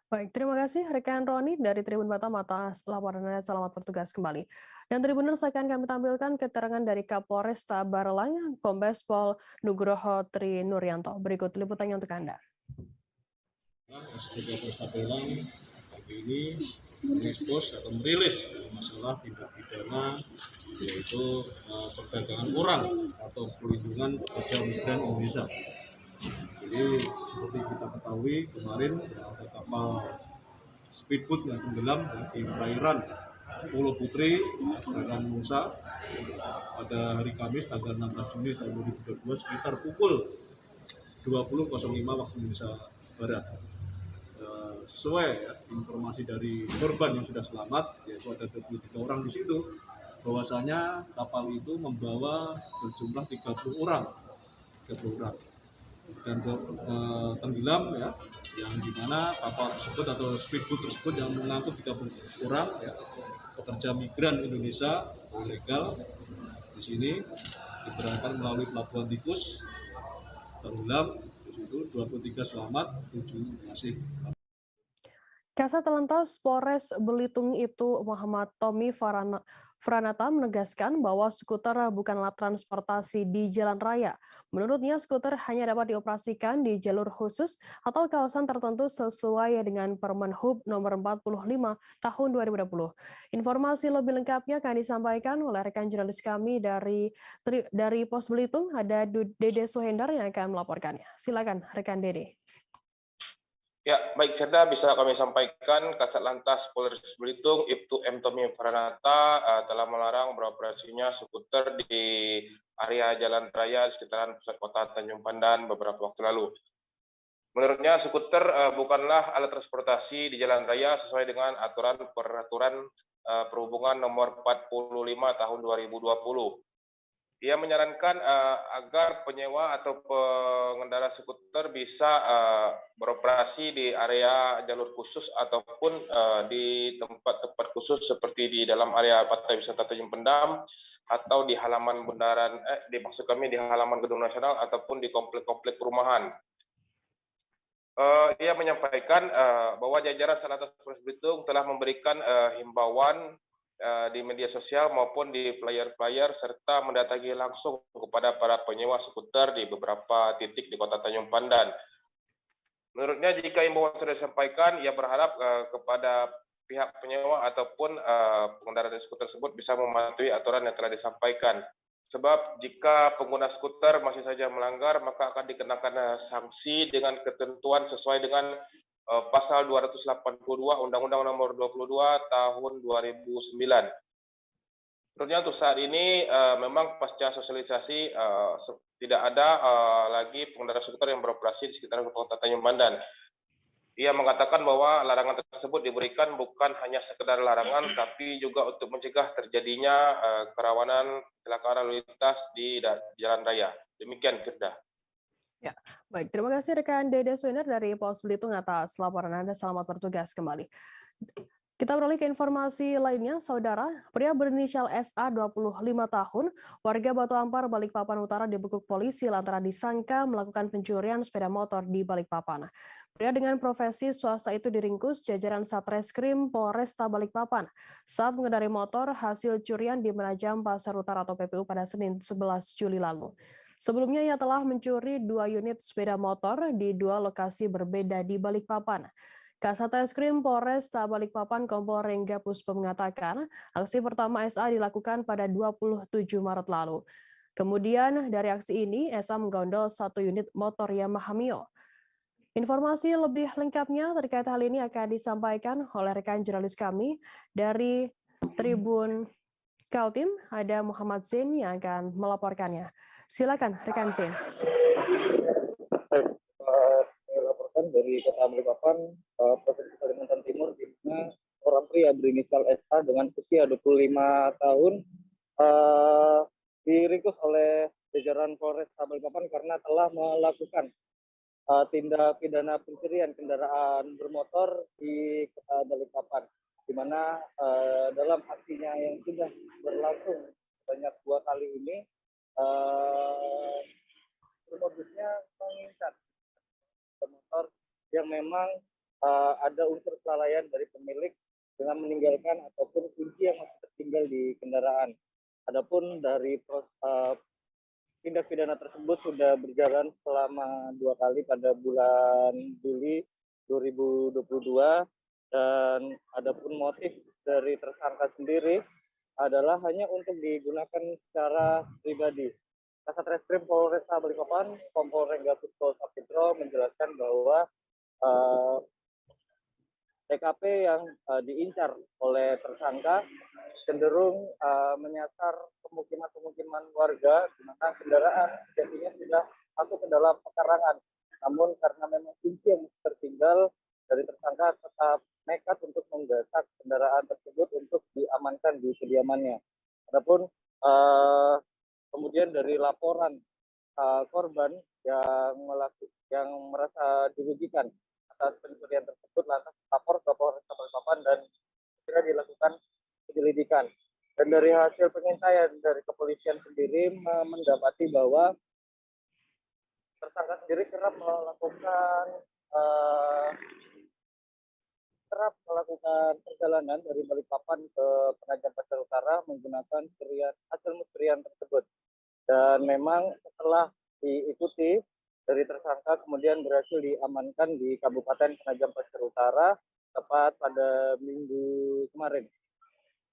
Baik, terima kasih rekan Roni dari Tribun Batam atas laporannya. Selamat bertugas kembali. Dan Tribuners, akan kami tampilkan keterangan dari Kapolresta Barelang, Kombes Pol Nugroho Tri Nuryanto. Berikut liputannya untuk Anda. Sebagai Kapolresta Barelang hari ini mengekspos atau merilis masalah tindak pidana yaitu perdagangan orang atau perlindungan pekerja migran Indonesia. Jadi seperti kita ketahui kemarin ada kapal speedboat yang tenggelam di perairan Pulau Putri dan Nusa pada hari Kamis tanggal 16 Juni tahun 2022 sekitar pukul 20.05 waktu Indonesia Barat. Sesuai ya, informasi dari korban yang sudah selamat, yaitu ada 23 orang di situ, bahwasanya kapal itu membawa berjumlah 30 orang. Dan tenggelam, ya, yang dimana kapal tersebut atau speedboat tersebut yang mengangkut 30 orang, ya, pekerja migran Indonesia ilegal di sini diberangkatkan melalui pelabuhan Tikus, tenggelam di situ 23 selamat, 7 masih. Kasat Lantas Polres Belitung itu Muhammad Tommy Franata menegaskan bahwa skuter bukanlah transportasi di jalan raya. Menurutnya, skuter hanya dapat dioperasikan di jalur khusus atau kawasan tertentu sesuai dengan Permen Hub nomor 45 tahun 2020. Informasi lebih lengkapnya akan disampaikan oleh rekan jurnalis kami dari Pos Belitung, ada Dede Suhendar yang akan melaporkannya. Silakan rekan Dede. Ya, baik Firda, bisa kami sampaikan Kasat Lantas Polres Belitung, Ibtu M. Tommy Pranata telah melarang beroperasinya skuter di area jalan raya sekitaran pusat kota Tanjung Pandan beberapa waktu lalu. Menurutnya, skuter bukanlah alat transportasi di jalan raya sesuai dengan peraturan perhubungan nomor 45 tahun 2020. Ia menyarankan agar penyewa atau pengendara skuter bisa beroperasi di area jalur khusus ataupun di tempat-tempat khusus seperti di dalam area Pantai Wisata Tanjung Pendam atau di halaman bundaran maksud kami di halaman Gedung Nasional ataupun di komplek-komplek perumahan. Ia menyampaikan bahwa jajaran Satlantas Polres Belitung telah memberikan himbauan di media sosial maupun di flyer-flyer serta mendatangi langsung kepada para penyewa skuter di beberapa titik di Kota Tanjung Pandan. Menurutnya, jika himbauan sudah disampaikan, ia berharap kepada pihak penyewa ataupun pengendara skuter tersebut bisa mematuhi aturan yang telah disampaikan. Sebab jika pengguna skuter masih saja melanggar, maka akan dikenakan sanksi dengan ketentuan sesuai dengan Pasal 282 Undang-Undang Nomor 22 Tahun 2009. Tentunya untuk saat ini memang pasca sosialisasi tidak ada lagi pengendara skuter yang beroperasi di sekitar Kota Tanjung Pandan. Ia mengatakan bahwa larangan tersebut diberikan bukan hanya sekedar larangan, tapi juga untuk mencegah terjadinya kerawanan kecelakaan lalu lintas di jalan raya. Demikian, Firda. Ya, baik. Terima kasih rekan Dede Suiner dari Polres Belitung atas laporan Anda. Selamat bertugas kembali. Kita beralih ke informasi lainnya, Saudara. Pria berinisial SA 25 tahun, warga Batu Ampar, Balikpapan Utara dibekuk polisi lantaran disangka melakukan pencurian sepeda motor di Balikpapan. Pria dengan profesi swasta itu diringkus jajaran Satreskrim Polresta Balikpapan saat mengendarai motor hasil curian di Menajam Pasar Utara atau PPU pada Senin 11 Juli lalu. Sebelumnya ia telah mencuri 2 unit sepeda motor di 2 lokasi berbeda di Balikpapan. Kasatreskrim Polresta Balikpapan Kompol Rengga Puspa mengatakan aksi pertama SA dilakukan pada 27 Maret lalu. Kemudian dari aksi ini SA menggondol 1 unit motor Yamaha Mio. Informasi lebih lengkapnya terkait hal ini akan disampaikan oleh rekan jurnalis kami dari Tribun Kaltim, ada Muhammad Zain yang akan melaporkannya. Silakan rekan Zain. Saya laporkan dari Kota Balikpapan, Provinsi Kalimantan Timur, di mana seorang pria berinisial SA dengan usia 25 tahun diringkus oleh jajaran Polres Balikpapan karena telah melakukan tindak pidana pencurian kendaraan bermotor di Kota Balikpapan, di mana dalam aksinya yang sudah berlangsung banyak 2 kali ini, modusnya mengincar motor yang memang ada unsur kelalaian dari pemilik dengan meninggalkan ataupun kunci yang masih tertinggal di kendaraan. Adapun dari tindak pidana tersebut sudah berjalan selama 2 kali pada bulan Juli 2022, dan adapun motif dari tersangka sendiri adalah hanya untuk digunakan secara pribadi. Kasatreskrim Polresta Balikpapan, Kompol Rengga Puspa Sapitro menjelaskan bahwa TKP yang diincar oleh tersangka cenderung menyasar pemukiman-pemukiman warga di mana kendaraan sejatinya sudah masuk ke dalam pekarangan. Namun karena memang kunci yang tertinggal, dari tersangka tetap nekat untuk menggasak kendaraan tersebut untuk diamankan di kediamannya. Adapun kemudian dari laporan korban yang merasa dirugikan atas pencurian tersebut, lantas lapor ke Polres Balikpapan dan segera dilakukan penyelidikan. Dan dari hasil pengintaian dari kepolisian sendiri mendapati bahwa tersangka sendiri kerap melakukan perjalanan dari Balikpapan ke Penajam Pasar Utara menggunakan hasil curian tersebut. Dan memang setelah diikuti dari tersangka kemudian berhasil diamankan di Kabupaten Penajam Pasar Utara tepat pada Minggu kemarin.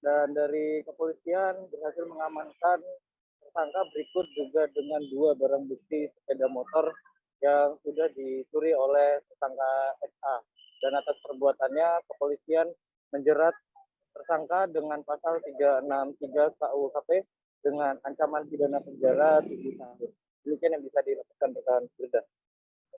Dan dari kepolisian berhasil mengamankan tersangka berikut juga dengan 2 barang bukti sepeda motor yang sudah dicuri oleh tersangka SA. Dan atas perbuatannya kepolisian menjerat tersangka dengan pasal 363 KUHP dengan ancaman pidana penjara 7 tahun. Demikian yang bisa dilakukan rekan Firda.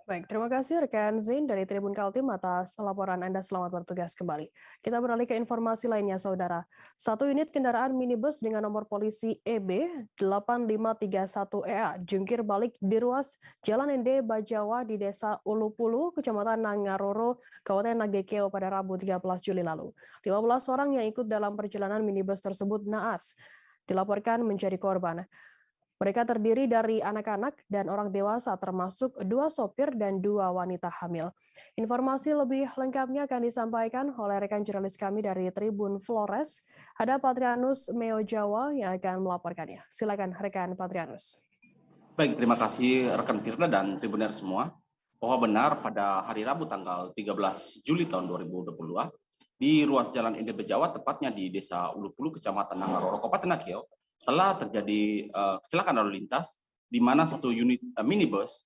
Baik, terima kasih rekan Zain dari Tribun Kaltim atas laporan Anda. Selamat bertugas kembali. Kita beralih ke informasi lainnya, Saudara. Satu unit kendaraan minibus dengan nomor polisi EB 8531EA jungkir balik di ruas Jalan ND Bajawa di Desa Ulupulu, Kecamatan Nangaroro, Kabupaten Nagekeo pada Rabu 13 Juli lalu. 15 orang yang ikut dalam perjalanan minibus tersebut naas dilaporkan menjadi korban. Mereka terdiri dari anak-anak dan orang dewasa termasuk 2 sopir dan 2 wanita hamil. Informasi lebih lengkapnya akan disampaikan oleh rekan jurnalis kami dari Tribun Flores. Ada Patrianus Meo Jawa yang akan melaporkannya. Silakan rekan Patrianus. Baik, terima kasih rekan Firda dan Tribuner semua. Bahwa benar pada hari Rabu tanggal 13 Juli tahun 2022 di ruas Jalan ND Bajawa, tepatnya di Desa Ulupulu, Kecamatan Nangaroro, Kabupaten Nagekeo, telah terjadi kecelakaan lalu lintas di mana satu unit minibus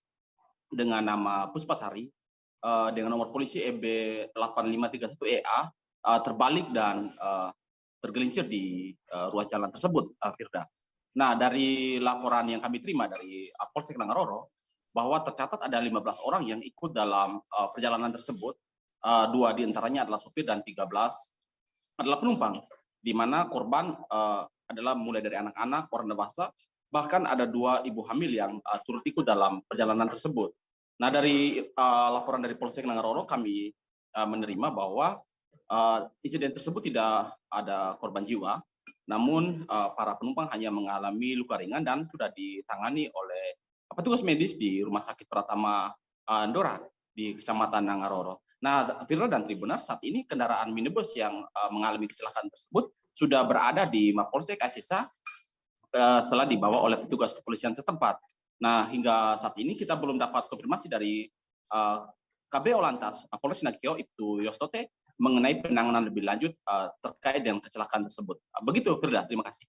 dengan nama Puspasari dengan nomor polisi EB 8531EA terbalik dan tergelincir di ruas jalan tersebut, Firda. Nah, dari laporan yang kami terima dari Polsek Nangaroro bahwa tercatat ada 15 orang yang ikut dalam perjalanan tersebut. 2 diantaranya adalah sopir dan 13 adalah penumpang, di mana korban adalah mulai dari anak-anak, orang dewasa, bahkan ada 2 ibu hamil yang turut ikut dalam perjalanan tersebut. Nah, dari laporan dari Polsek Nangaroro kami menerima bahwa insiden tersebut tidak ada korban jiwa, namun para penumpang hanya mengalami luka ringan dan sudah ditangani oleh petugas medis di Rumah Sakit Pratama Andora di Kecamatan Nangaroro. Nah, Firda dan Tribuner, saat ini kendaraan minibus yang mengalami kecelakaan tersebut sudah berada di Mapolsek Asisa setelah dibawa oleh petugas kepolisian setempat. Nah, hingga saat ini kita belum dapat konfirmasi dari KBO Lantas Polres Nagekeo Ibtu Yostote mengenai penanganan lebih lanjut terkait dengan kecelakaan tersebut. Begitu, Firda. Terima kasih.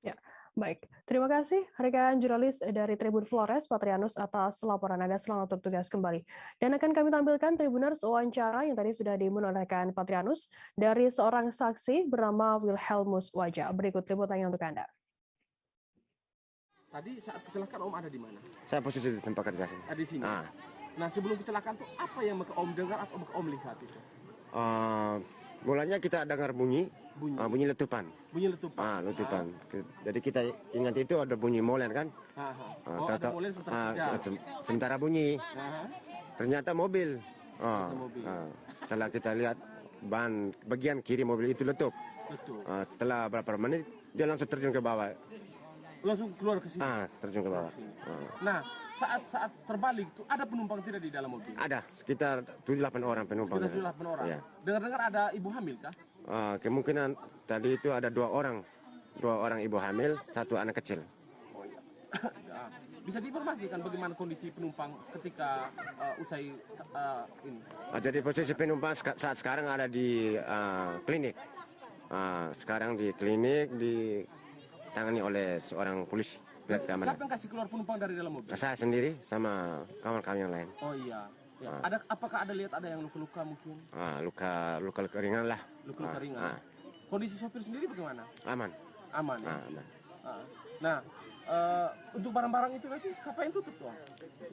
Ya, baik. Terima kasih rekan jurnalis dari Tribun Flores, Patrianus, atas laporan Anda. Selamat bertugas kembali. Dan akan kami tampilkan Tribuners wawancara yang tadi sudah dimunculkan Patrianus dari seorang saksi bernama Wilhelmus Waja. Berikut liputannya untuk Anda. Tadi saat kecelakaan Om ada di mana? Saya posisi di tempat kerja. Ada di sini. Nah, sebelum kecelakaan tuh apa yang Om dengar atau Om lihat itu? Mulanya kita dengar bunyi letupan. Bunyi letupan. Letupan. Jadi kita ingat itu ada bunyi molen kan? Ada molen sementara bunyi. Ternyata mobil. Setelah kita lihat ban bagian kiri mobil itu letup. Setelah berapa menit dia langsung terjun ke bawah. Langsung keluar ke sini. Terjun ke bawah. Nah, saat terbalik itu ada penumpang tidak di dalam mobil? Ada, sekitar 7-8 orang penumpang. Sekitar 7-8 orang. Ya. Dengar-dengar ada ibu hamil kah? Kemungkinan tadi itu ada 2 orang ibu hamil, 1 anak kecil. Oh iya. Bisa diinformasikan bagaimana kondisi penumpang ketika usai ini? Jadi posisi penumpang saat sekarang ada di klinik. Sekarang di klinik ditangani oleh seorang polisi. Siapa yang kasih keluar penumpang dari dalam mobil? Saya sendiri sama kawan-kawan yang lain. Oh iya. Ya. Apakah ada lihat ada yang luka-luka mungkin? Luka-luka ringan lah. Luka-luka ringan. Kondisi sopir sendiri bagaimana? Aman. Aman. Ya? Aman. Nah, untuk barang-barang itu nanti siapa yang tutup tuh?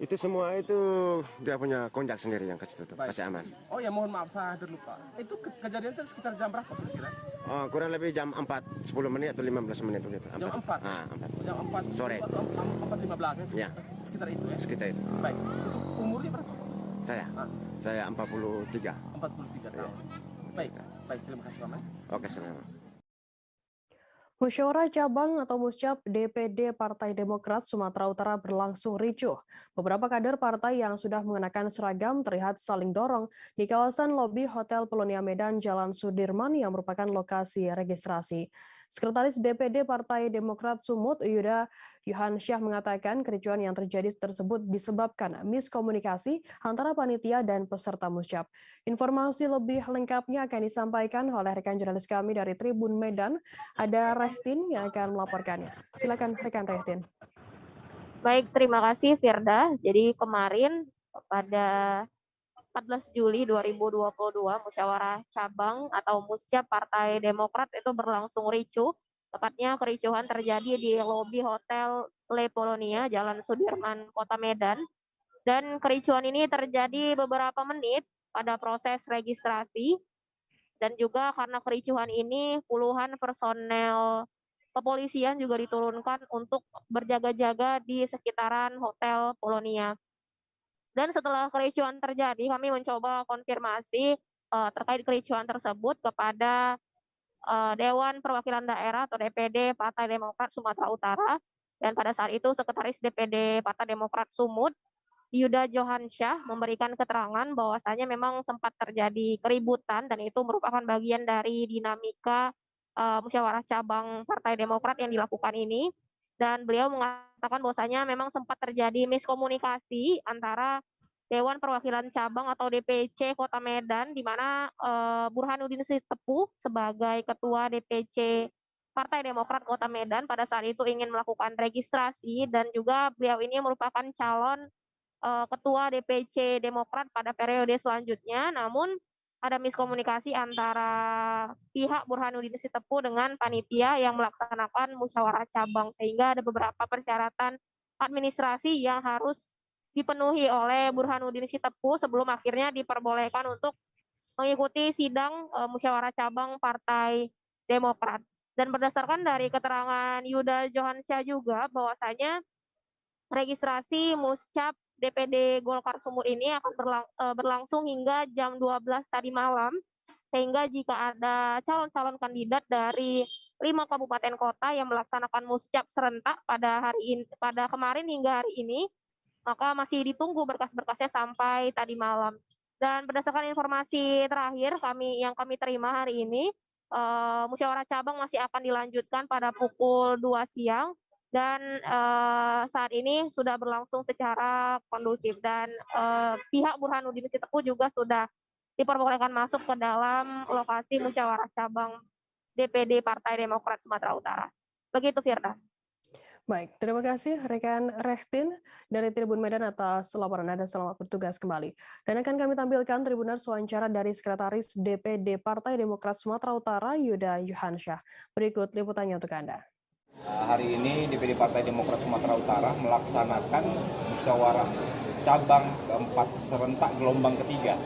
Itu semua itu dia punya konjak sendiri yang kasih tutup. Masih aman. Oh ya, mohon maaf saya terlupa. Itu kejadian itu sekitar jam berapa kira-kira? Kurang lebih jam 4, 10 menit atau 15 menit begitu. Jam 4? Jam 4 sore. Atau 4.15 ya? Sekitar itu ya? Sekitar itu. Baik. Untuk umurnya berapa? Saya 43. 43 tahun. Baik, terima kasih Paman. Oke, selamat. Musyawarah Cabang atau Muscap DPD Partai Demokrat Sumatera Utara berlangsung ricuh. Beberapa kader partai yang sudah mengenakan seragam terlihat saling dorong di kawasan lobi Hotel Pelonia Medan Jalan Sudirman yang merupakan lokasi registrasi. Sekretaris DPD Partai Demokrat Sumut, Yuda Yohansyah, mengatakan kericuan yang terjadi tersebut disebabkan miskomunikasi antara panitia dan peserta Muscap. Informasi lebih lengkapnya akan disampaikan oleh rekan jurnalis kami dari Tribun Medan. Ada Rehtin yang akan melaporkannya. Silakan rekan Rehtin. Baik, terima kasih Firda. Jadi kemarin pada 14 Juli 2022 musyawarah cabang atau Muscap Partai Demokrat itu berlangsung ricuh. Tepatnya kericuhan terjadi di lobi Hotel Le Polonia, Jalan Sudirman, Kota Medan. Dan kericuhan ini terjadi beberapa menit pada proses registrasi. Dan juga karena kericuhan ini puluhan personel kepolisian juga diturunkan untuk berjaga-jaga di sekitaran Hotel Polonia. Dan setelah kericuhan terjadi, kami mencoba konfirmasi terkait kericuhan tersebut kepada Dewan Perwakilan Daerah atau DPD Partai Demokrat Sumatera Utara. Dan pada saat itu Sekretaris DPD Partai Demokrat Sumut, Yuda Johansyah, memberikan keterangan bahwasanya memang sempat terjadi keributan dan itu merupakan bagian dari dinamika musyawarah cabang Partai Demokrat yang dilakukan ini. Dan beliau mengatakan bahwasanya memang sempat terjadi miskomunikasi antara Dewan Perwakilan Cabang atau DPC Kota Medan, di mana Burhanuddin Sitepu sebagai Ketua DPC Partai Demokrat Kota Medan pada saat itu ingin melakukan registrasi, dan juga beliau ini merupakan calon Ketua DPC Demokrat pada periode selanjutnya. Namun ada miskomunikasi antara pihak Burhanuddin Sitepu dengan panitia yang melaksanakan musyawarah cabang, sehingga ada beberapa persyaratan administrasi yang harus dipenuhi oleh Burhanuddin Sitepu sebelum akhirnya diperbolehkan untuk mengikuti sidang musyawarah cabang Partai Demokrat. Dan berdasarkan dari keterangan Yuda Johansyah juga bahwasanya registrasi Muscap DPD Golkar Sumut ini akan berlangsung hingga jam 12 tadi malam, sehingga jika ada calon-calon kandidat dari 5 kabupaten kota yang melaksanakan Muscap serentak pada kemarin hingga hari ini, maka masih ditunggu berkas-berkasnya sampai tadi malam. Dan berdasarkan informasi terakhir yang kami terima hari ini, musyawarah cabang masih akan dilanjutkan pada pukul 2 siang. Dan saat ini sudah berlangsung secara kondusif, dan pihak Burhanuddin Sitepu juga sudah diperbolehkan masuk ke dalam lokasi musyawarah cabang DPD Partai Demokrat Sumatera Utara. Begitu Firda. Baik, terima kasih rekan Rehtin dari Tribun Medan atas laporan Anda. Selamat bertugas kembali. Dan akan kami tampilkan Tribuners wawancara dari Sekretaris DPD Partai Demokrat Sumatera Utara Yuda Johansyah. Berikut liputannya untuk Anda. Hari ini DPD Partai Demokrat Sumatera Utara melaksanakan musyawarah cabang keempat serentak gelombang ketiga,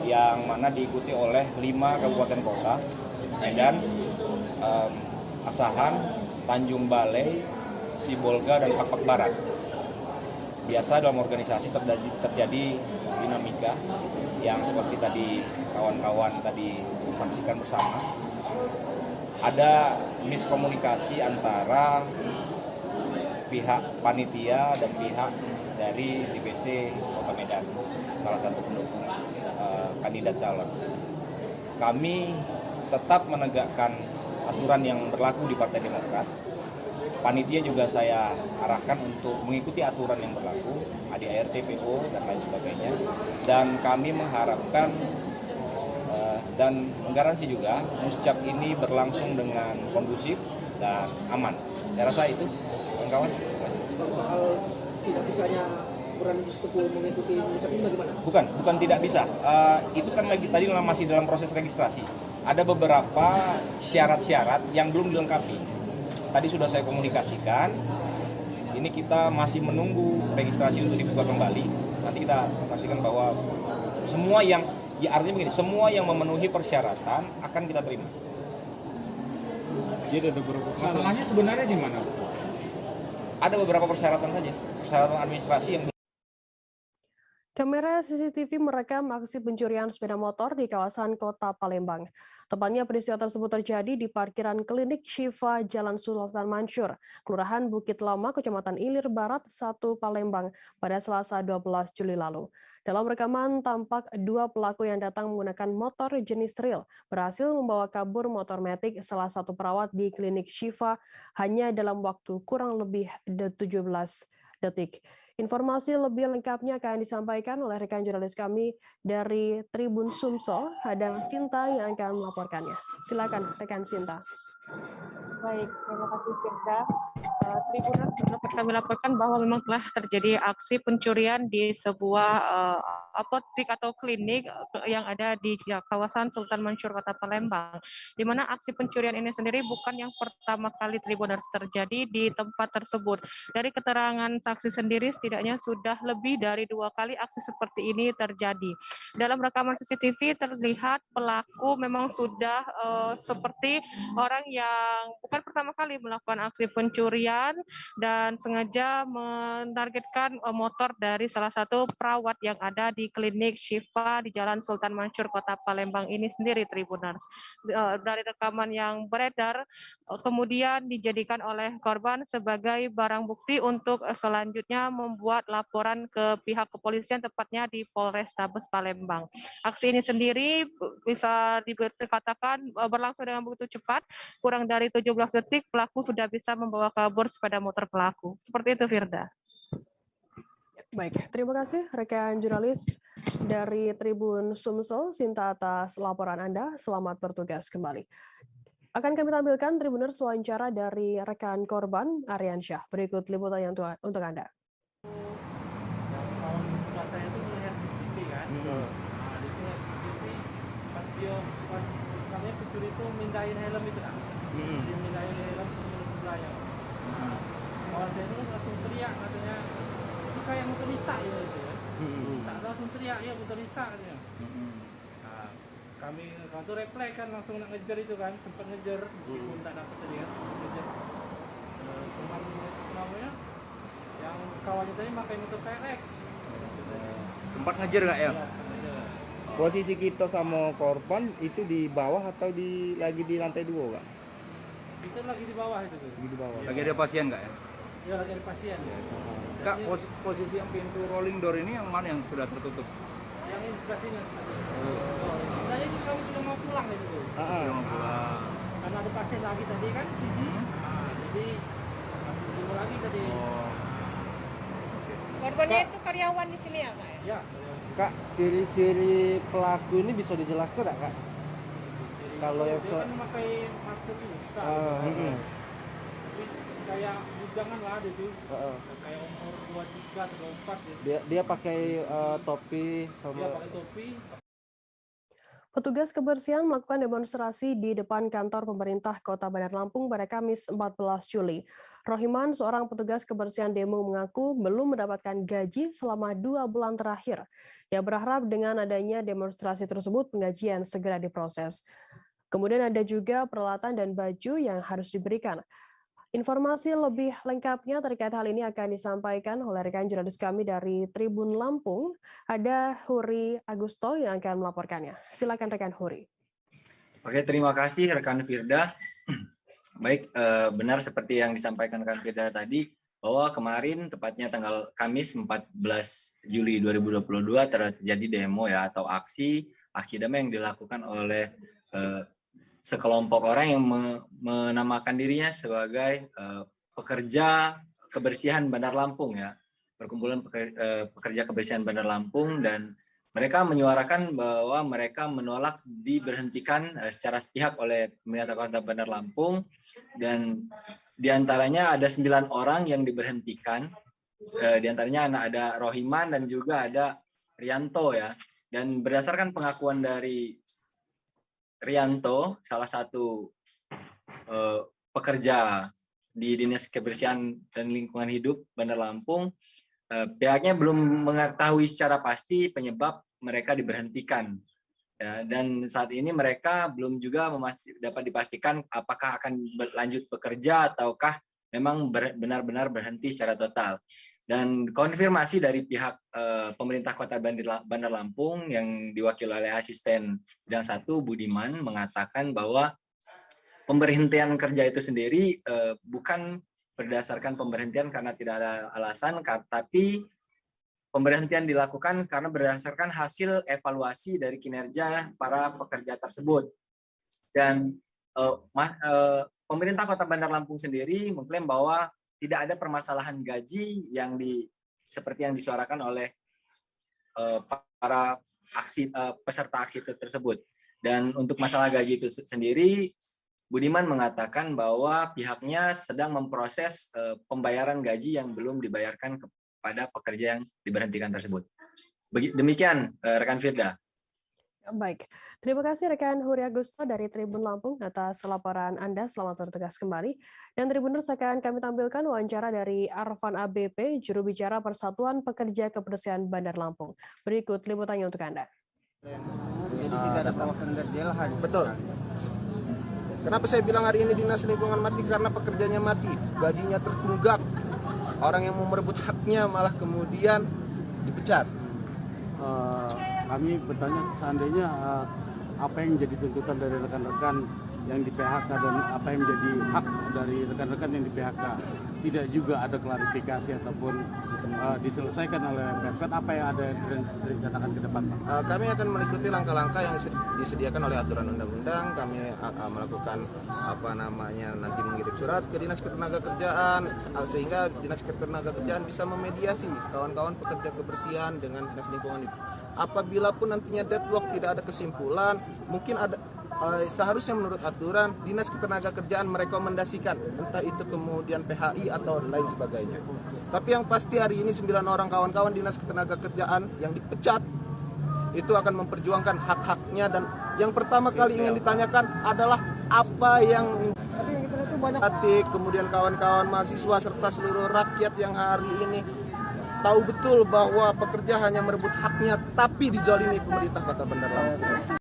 yang mana diikuti oleh 5 kabupaten kota, Medan, Asahan, Tanjung Balai, Sibolga, dan Pakpak Barat. Biasa dalam organisasi terjadi dinamika yang seperti tadi kawan-kawan tadi saksikan bersama. Ada miskomunikasi antara pihak panitia dan pihak dari DPC Kota Medan, salah satu pendukung kandidat calon. Kami tetap menegakkan aturan yang berlaku di Partai Demokrat. Panitia juga saya arahkan untuk mengikuti aturan yang berlaku, ADART, PO, dan lain sebagainya. Dan kami mengharapkan dan menggaransi juga Muscap ini berlangsung dengan kondusif dan aman. Saya rasa itu, kawan-kawan. Soal bisa-bisanya Burhanuddin Sitepu mengikuti Muscap ini bagaimana? Bukan tidak bisa. Itu kan tadi masih dalam proses registrasi. Ada beberapa syarat-syarat yang belum dilengkapi. Tadi sudah saya komunikasikan. Ini kita masih menunggu registrasi untuk dibuka kembali. Nanti kita saksikan bahwa semua yang artinya begini, semua yang memenuhi persyaratan akan kita terima. Jadi ada beberapa masalahnya sebenarnya di mana? Ada beberapa persyaratan saja, persyaratan administrasi yang. Kamera CCTV merekam aksi pencurian sepeda motor di kawasan Kota Palembang. Tepatnya peristiwa tersebut terjadi di parkiran Klinik Syifa Jalan Sultan Mansur, Kelurahan Bukit Lama, Kecamatan Ilir Barat, 1 Palembang pada Selasa 12 Juli lalu. Dalam rekaman tampak 2 pelaku yang datang menggunakan motor jenis trail berhasil membawa kabur motor metik salah satu perawat di Klinik Syifa hanya dalam waktu kurang lebih 17 detik. Informasi lebih lengkapnya akan disampaikan oleh rekan jurnalis kami dari Tribun Sumsel, Hadang Sinta yang akan melaporkannya. Silakan rekan Sinta. Baik, terima kasih Firda. Tribuners, dapat kami laporkan bahwa memang telah terjadi aksi pencurian di sebuah apotek atau klinik yang ada di kawasan Sultan Mansur Kota Palembang. Di mana aksi pencurian ini sendiri bukan yang pertama kali Tribuners terjadi di tempat tersebut. Dari keterangan saksi sendiri setidaknya sudah lebih dari 2 kali aksi seperti ini terjadi. Dalam rekaman CCTV terlihat pelaku memang sudah seperti orang yang bukan pertama kali melakukan aksi pencurian dan sengaja menargetkan motor dari salah satu perawat yang ada di klinik Syifa di Jalan Sultan Mansur Kota Palembang ini sendiri, Tribuners. Dari rekaman yang beredar kemudian dijadikan oleh korban sebagai barang bukti untuk selanjutnya membuat laporan ke pihak kepolisian, tepatnya di Polrestabes Palembang. Aksi ini sendiri bisa dikatakan berlangsung dengan begitu cepat, kurang dari 17 detik pelaku sudah bisa membawa kabur sepeda motor pelaku. Seperti itu, Firda. Baik, terima kasih rekan jurnalis dari Tribun Sumsel, Sinta, atas laporan Anda. Selamat bertugas kembali. Akan kami tampilkan Tribuners wawancara dari rekan korban Aryansyah. Berikut liputannya untuk Anda. Kawan di sebelah saya itu melihat CCTV kan. Nah, di CCTV pas namanya pencuri itu mindahin helm itu kan. Dia mindahin helm sebelahnya. Nah, kawan saya itu langsung teriak katanya, itu kayak motor Nisa ya itu ya. Nisa langsung teriak ya motor Nisa katanya. Nah, kami waktu refleks kan langsung nak ngejar itu kan, sempat ngejar meskipun tak dapat tadi kan, ngejar. Teman namanya yang kawannya tadi pakai motor pelek. Sempat ngejar nggak ya? Posisi kita sama korban itu di bawah atau lagi di lantai 2 kak? Itu lagi di bawah itu. Lagi di bawah. Lagi ada pasien nggak ya? Ya lagi ada pasien ya. Kak, posisi yang pintu rolling door ini yang mana yang sudah tertutup? Yang ini sebelah sini. Nah itu kami sudah mau pulang itu. Sudah mau pulang. Karena ada pasien lagi tadi kan. Nah, jadi masih tunggu lagi tadi. Korbannya itu karyawan di sini ya, Kak? Ya. Kak, ciri-ciri pelaku ini bisa dijelaskan nggak, Kak? Kalau yang dia kan memakai masker besar. Tapi kayak bujangan lah dia tuh. Kayak umur 23 atau 24 ya. Dia pakai topi sama. Dia pakai topi. Petugas kebersihan melakukan demonstrasi di depan kantor pemerintah Kota Bandar Lampung pada Kamis 14 Juli. Rohiman, seorang petugas kebersihan demo, mengaku belum mendapatkan gaji selama 2 bulan terakhir. Ia berharap dengan adanya demonstrasi tersebut penggajian segera diproses. Kemudian ada juga peralatan dan baju yang harus diberikan. Informasi lebih lengkapnya terkait hal ini akan disampaikan oleh rekan jurnalis kami dari Tribun Lampung. Ada Huri Agusto yang akan melaporkannya. Silakan rekan Huri. Oke, terima kasih rekan Firda. Baik, benar seperti yang disampaikan rekan Firda tadi, bahwa kemarin tepatnya tanggal Kamis 14 Juli 2022 terjadi demo ya atau aksi damai yang dilakukan oleh sekelompok orang yang menamakan dirinya sebagai pekerja kebersihan Bandar Lampung ya, perkumpulan pekerja kebersihan Bandar Lampung, dan mereka menyuarakan bahwa mereka menolak diberhentikan secara sepihak oleh pemerintah Kota Bandar Lampung, dan diantaranya ada 9 orang yang diberhentikan, diantaranya ada Rohiman dan juga ada Rianto ya, dan berdasarkan pengakuan dari Rianto, salah satu pekerja di Dinas Kebersihan dan Lingkungan Hidup Bandar Lampung, pihaknya belum mengetahui secara pasti penyebab mereka diberhentikan. Ya, dan saat ini mereka belum juga dapat dipastikan apakah akan berlanjut bekerja ataukah memang benar-benar berhenti secara total. Dan konfirmasi dari pihak pemerintah Kota Bandar Lampung yang diwakili oleh asisten bidang 1 Budiman mengatakan bahwa pemberhentian kerja itu sendiri bukan berdasarkan pemberhentian karena tidak ada alasan, tapi pemberhentian dilakukan karena berdasarkan hasil evaluasi dari kinerja para pekerja tersebut. Dan pemerintah Kota Bandar Lampung sendiri mengklaim bahwa tidak ada permasalahan gaji yang seperti yang disuarakan oleh para peserta aksi tersebut. Dan untuk masalah gaji itu sendiri, Budiman mengatakan bahwa pihaknya sedang memproses pembayaran gaji yang belum dibayarkan kepada pekerja yang diberhentikan tersebut. Demikian rekan Firda. Baik, terima kasih rekan Huri Agusto dari Tribun Lampung atas laporan Anda. Selamat bertugas kembali. Dan Tribuners, akan kami tampilkan wawancara dari Arfan ABP, juru bicara Persatuan Pekerja Kebersihan Bandar Lampung. Berikut liputannya untuk Anda. Jadi tidak ada kawasan berjelahan. Betul. Kenapa saya bilang hari ini dinas lingkungan mati? Karena pekerjanya mati, gajinya tertunggak. Orang yang mau merebut haknya malah kemudian dipecat. Kami bertanya seandainya apa yang menjadi tuntutan dari rekan-rekan yang di PHK dan apa yang menjadi hak dari rekan-rekan yang di PHK, tidak juga ada klarifikasi ataupun diselesaikan oleh Pemkot, apa yang ada direncanakan ke depan, Pak? Kami akan mengikuti langkah-langkah yang disediakan oleh aturan undang-undang. Kami melakukan nanti mengirim surat ke Dinas Ketenagakerjaan sehingga Dinas Ketenagakerjaan bisa memediasi kawan-kawan pekerja kebersihan dengan Dinas Lingkungan Hidup. Apabila pun nantinya deadlock, tidak ada kesimpulan, mungkin ada seharusnya menurut aturan Dinas Ketenagakerjaan merekomendasikan entah itu kemudian PHI atau lain sebagainya. Tapi yang pasti hari ini 9 orang kawan-kawan Dinas Ketenagakerjaan yang dipecat itu akan memperjuangkan hak-haknya, dan yang pertama kali ingin ditanyakan adalah apa yang kemudian kawan-kawan mahasiswa serta seluruh rakyat yang hari ini tahu betul bahwa pekerja hanya merebut haknya tapi dizalimi pemerintah Kota Bandar Lampung.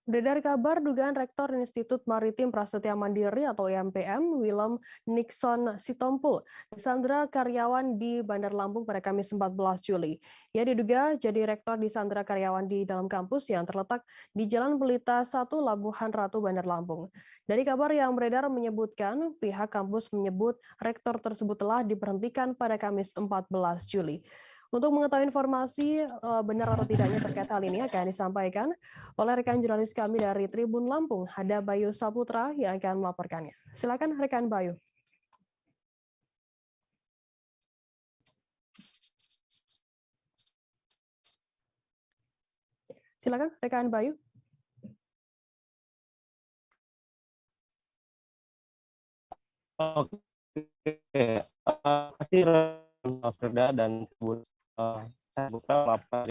Beredar kabar dugaan Rektor Institut Maritim Prasetya Mandiri atau IMPM, Willem Nixon Sitompul, disandra karyawan di Bandar Lampung pada Kamis 14 Juli. Ia diduga jadi rektor disandra karyawan di dalam kampus yang terletak di Jalan Pelita 1, Labuhan Ratu, Bandar Lampung. Dari kabar yang beredar menyebutkan, pihak kampus menyebut rektor tersebut telah diberhentikan pada Kamis 14 Juli. Untuk mengetahui informasi benar atau tidaknya terkait hal ini akan disampaikan oleh rekan jurnalis kami dari Tribun Lampung, ada Bayu Saputra yang akan melaporkannya. Silakan rekan Bayu. Silakan rekan Bayu. Oke, terima kasih Firda dan saya buka apa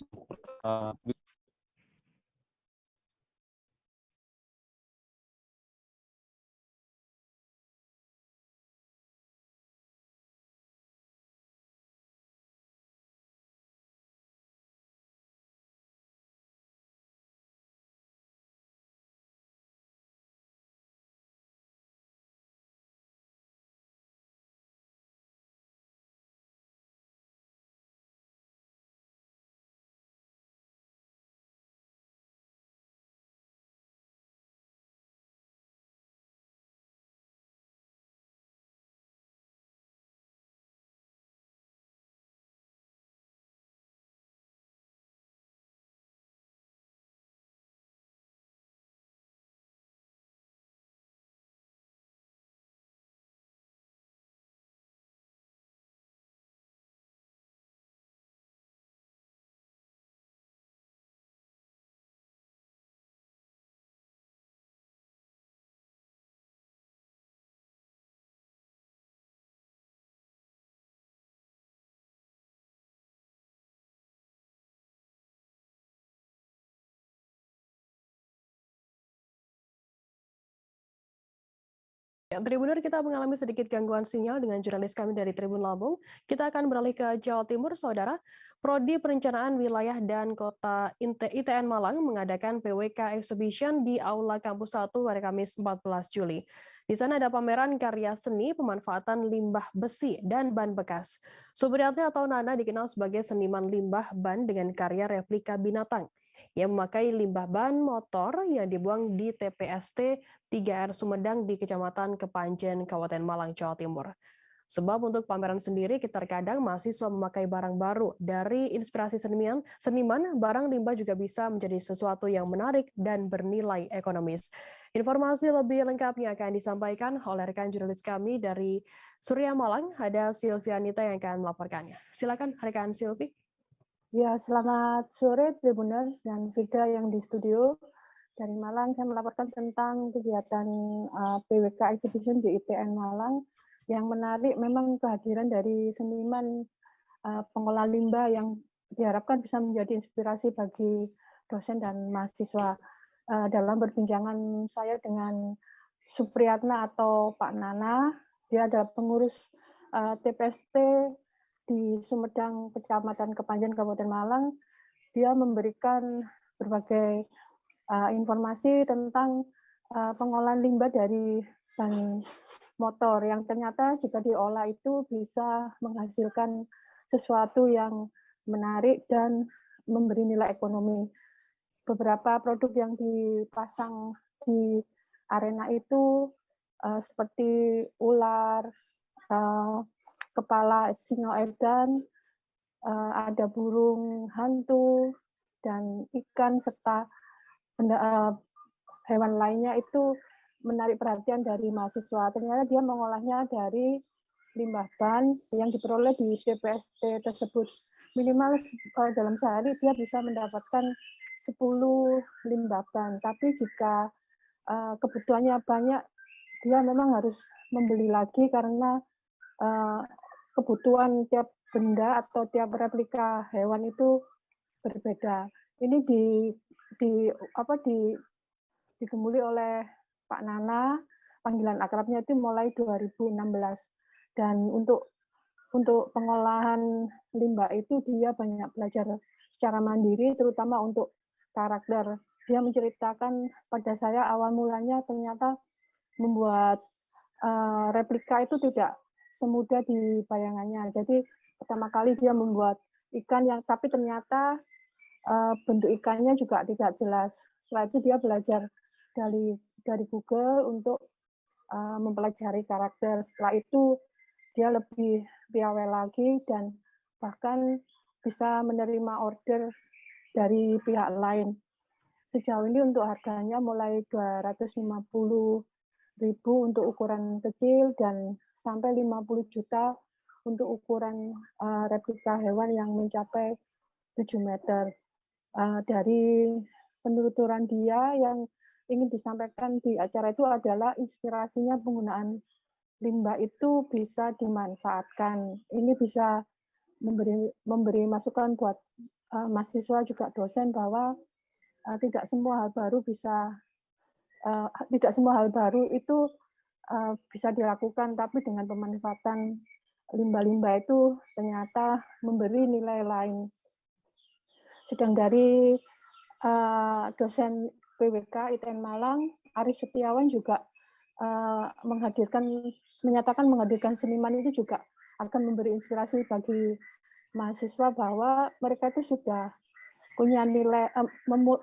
Tribuner, kita mengalami sedikit gangguan sinyal dengan jurnalis kami dari Tribun Lampung. Kita akan beralih ke Jawa Timur, Saudara. Prodi Perencanaan Wilayah dan Kota ITN Malang mengadakan PWK Exhibition di Aula Kampus 1 pada Kamis 14 Juli. Di sana ada pameran karya seni pemanfaatan limbah besi dan ban bekas. Supriyatni atau Nana dikenal sebagai seniman limbah ban dengan karya replika binatang. Ia memakai limbah ban motor yang dibuang di TPST 3R Sumedang di Kecamatan Kepanjen, Kabupaten Malang, Jawa Timur. Sebab untuk pameran sendiri, terkadang mahasiswa memakai barang baru. Dari inspirasi seniman, barang limbah juga bisa menjadi sesuatu yang menarik dan bernilai ekonomis. Informasi lebih lengkapnya akan disampaikan oleh rekan jurnalis kami dari Surya Malang, ada Silvianita yang akan melaporkannya. Silakan rekan Silvi. Ya, selamat sore Tribuners dan Firda yang di studio. Dari Malang, saya melaporkan tentang kegiatan PWK Exhibition di ITN Malang. Yang menarik memang kehadiran dari seniman pengolah limbah yang diharapkan bisa menjadi inspirasi bagi dosen dan mahasiswa. Dalam perbincangan saya dengan Supriyatna atau Pak Nana, dia adalah pengurus TPST di Sumedang, Kecamatan Kepanjen, Kabupaten Malang. Dia memberikan berbagai informasi tentang pengolahan limbah dari ban motor yang ternyata jika diolah itu bisa menghasilkan sesuatu yang menarik dan memberi nilai ekonomi. Beberapa produk yang dipasang di arena itu seperti ular, kepala singa edan, ada burung hantu, dan ikan, serta hewan lainnya itu menarik perhatian dari mahasiswa. Ternyata dia mengolahnya dari limbah ban yang diperoleh di TPST tersebut. Minimal dalam sehari dia bisa mendapatkan 10 limbah ban. Tapi jika kebutuhannya banyak, dia memang harus membeli lagi karena kebutuhan tiap benda atau tiap replika hewan itu berbeda. Ini digemuli oleh Pak Nana, panggilan akrabnya itu mulai 2016. Dan untuk pengolahan limbah itu dia banyak belajar secara mandiri, terutama untuk karakter. Dia menceritakan pada saya awal mulanya ternyata membuat replika itu tidak semudah di bayangannya. Jadi pertama kali dia membuat ikan yang tapi ternyata bentuk ikannya juga tidak jelas. Setelah itu dia belajar dari Google untuk mempelajari karakter. Setelah itu dia lebih piawai lagi dan bahkan bisa menerima order dari pihak lain. Sejauh ini untuk harganya mulai 250.000 untuk ukuran kecil dan sampai 50 juta untuk ukuran replika hewan yang mencapai 7 meter. Dari penuturan dia yang ingin disampaikan di acara itu adalah inspirasinya penggunaan limbah itu bisa dimanfaatkan. Ini bisa memberi masukan buat mahasiswa juga dosen bahwa tidak semua hal baru itu bisa dilakukan, tapi dengan pemanfaatan limbah-limbah itu ternyata memberi nilai lain. Sedang dari dosen PWK ITN Malang, Aris Setiawan juga menyatakan menghadirkan seniman itu juga akan memberi inspirasi bagi mahasiswa bahwa mereka itu sudah punya nilai,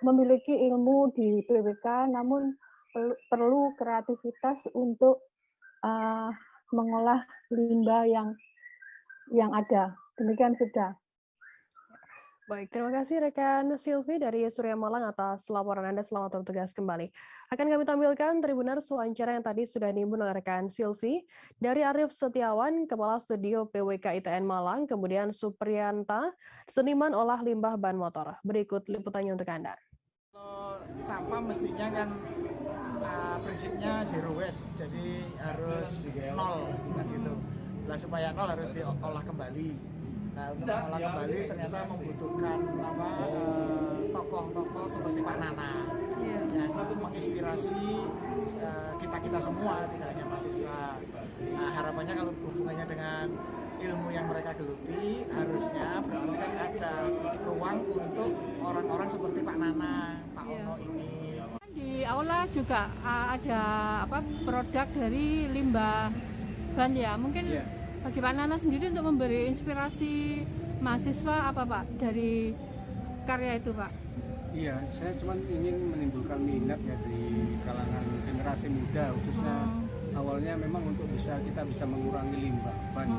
memiliki ilmu di PWK, namun perlu kreativitas untuk mengolah limbah yang ada. Demikian sudah. Baik, terima kasih rekan Silvi dari Surya Malang atas laporan Anda. Selamat bertugas kembali. Akan kami tampilkan Tribuners wawancara yang tadi sudah diimbun oleh rekan Silvi dari Arif Setiawan, Kepala Studio PWK ITN Malang, kemudian Supriyanta, seniman olah limbah ban motor. Berikut liputannya untuk Anda. Kalau sampah mestinya kan prinsipnya zero waste, jadi harus nol kan gitu. Nah, supaya nol harus diolah kembali. Nah, untuk mengolah kembali ternyata membutuhkan tokoh-tokoh seperti Pak Nana yang menginspirasi kita semua, tidak hanya mahasiswa. Nah, harapannya kalau hubungannya dengan ilmu yang mereka geluti, harusnya berarti kan ada ruang untuk orang-orang seperti Pak Nana, Pak Ono ini. Di aula juga ada produk dari limbah ban ya, mungkin. Bagi Pak Nana sendiri untuk memberi inspirasi mahasiswa apa Pak dari karya itu Pak? Iya, saya cuma ingin menimbulkan minat ya di kalangan generasi muda khususnya awalnya memang untuk kita bisa mengurangi limbah ban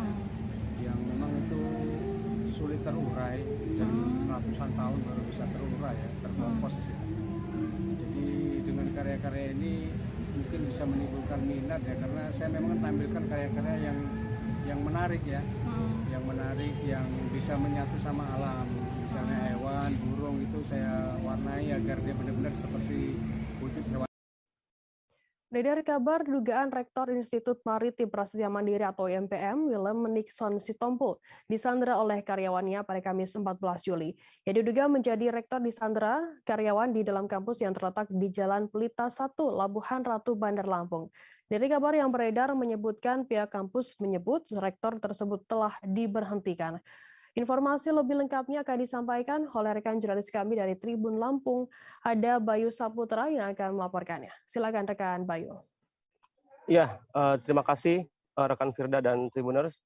yang memang itu sulit terurai dan ratusan tahun baru bisa terurai ya, terkompos di situ. Jadi dengan karya-karya ini mungkin bisa menimbulkan minat ya, karena saya memang menampilkan karya-karya yang menarik ya, yang menarik, yang bisa menyatu sama alam. Misalnya hewan, burung itu saya warnai agar dia benar-benar seperti Dari kabar dugaan Rektor Institut Maritim Prasetya Mandiri atau IMPM, Willem Nixon Sitompul, disandra oleh karyawannya pada Kamis 14 Juli. Yang diduga menjadi rektor disandra karyawan di dalam kampus yang terletak di Jalan Pelita 1, Labuhan Ratu, Bandar Lampung. Dari kabar yang beredar menyebutkan pihak kampus menyebut rektor tersebut telah diberhentikan. Informasi lebih lengkapnya akan disampaikan oleh rekan jurnalis kami dari Tribun Lampung, ada Bayu Saputra yang akan melaporkannya. Silakan rekan Bayu. Ya, terima kasih rekan Firda dan Tribuners.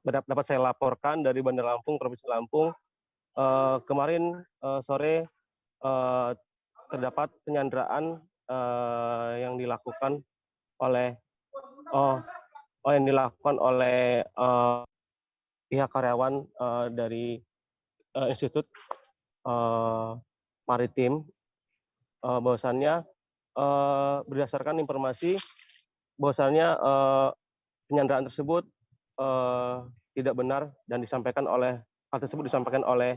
Dapat saya laporkan dari Bandar Lampung, Provinsi Lampung. Kemarin sore terdapat penyanderaan yang dilakukan oleh pihak karyawan dari Institut Maritim, bahwasannya berdasarkan informasi bahwasannya penyanderaan tersebut tidak benar dan hal tersebut disampaikan oleh